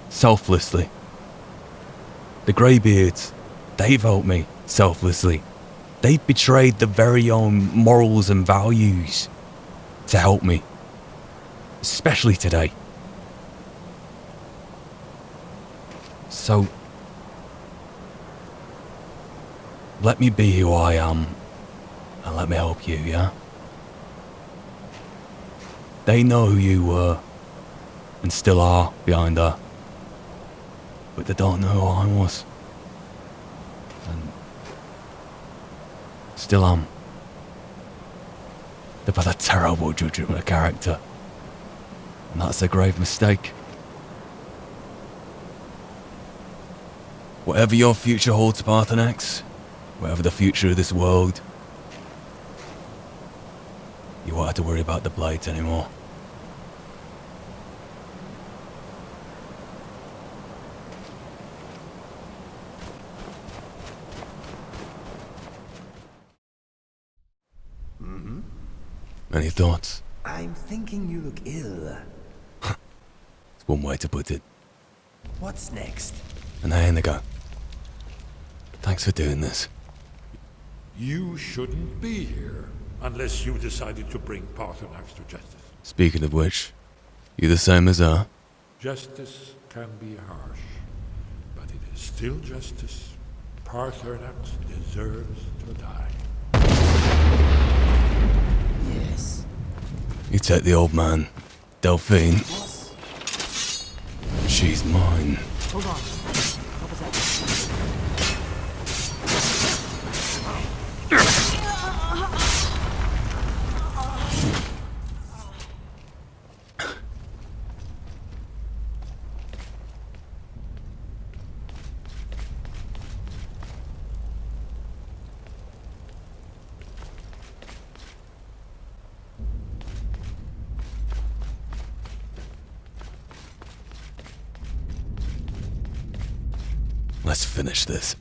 selflessly. The Greybeards, they've helped me, selflessly. They've betrayed their very own morals and values to help me. Especially today. So, let me be who I am, and let me help you, yeah? They know who you were, and still are behind her, but they don't know who I was, and still am. They've had a terrible judgment of character, and that's a grave mistake. Whatever your future holds, Parthenax, whatever the future of this world, you won't have to worry about the blades anymore. Any thoughts? I'm thinking you look ill. It's one way to put it. What's next? And there they go. Thanks for doing this. You shouldn't be here unless you decided to bring Parthenax to justice. Speaking of which, you the same as her? Justice can be harsh, but it is still justice. Parthenax deserves to die. Yes. You take the old man, Delphine. She's mine. Hold on. What was that? Let's finish this.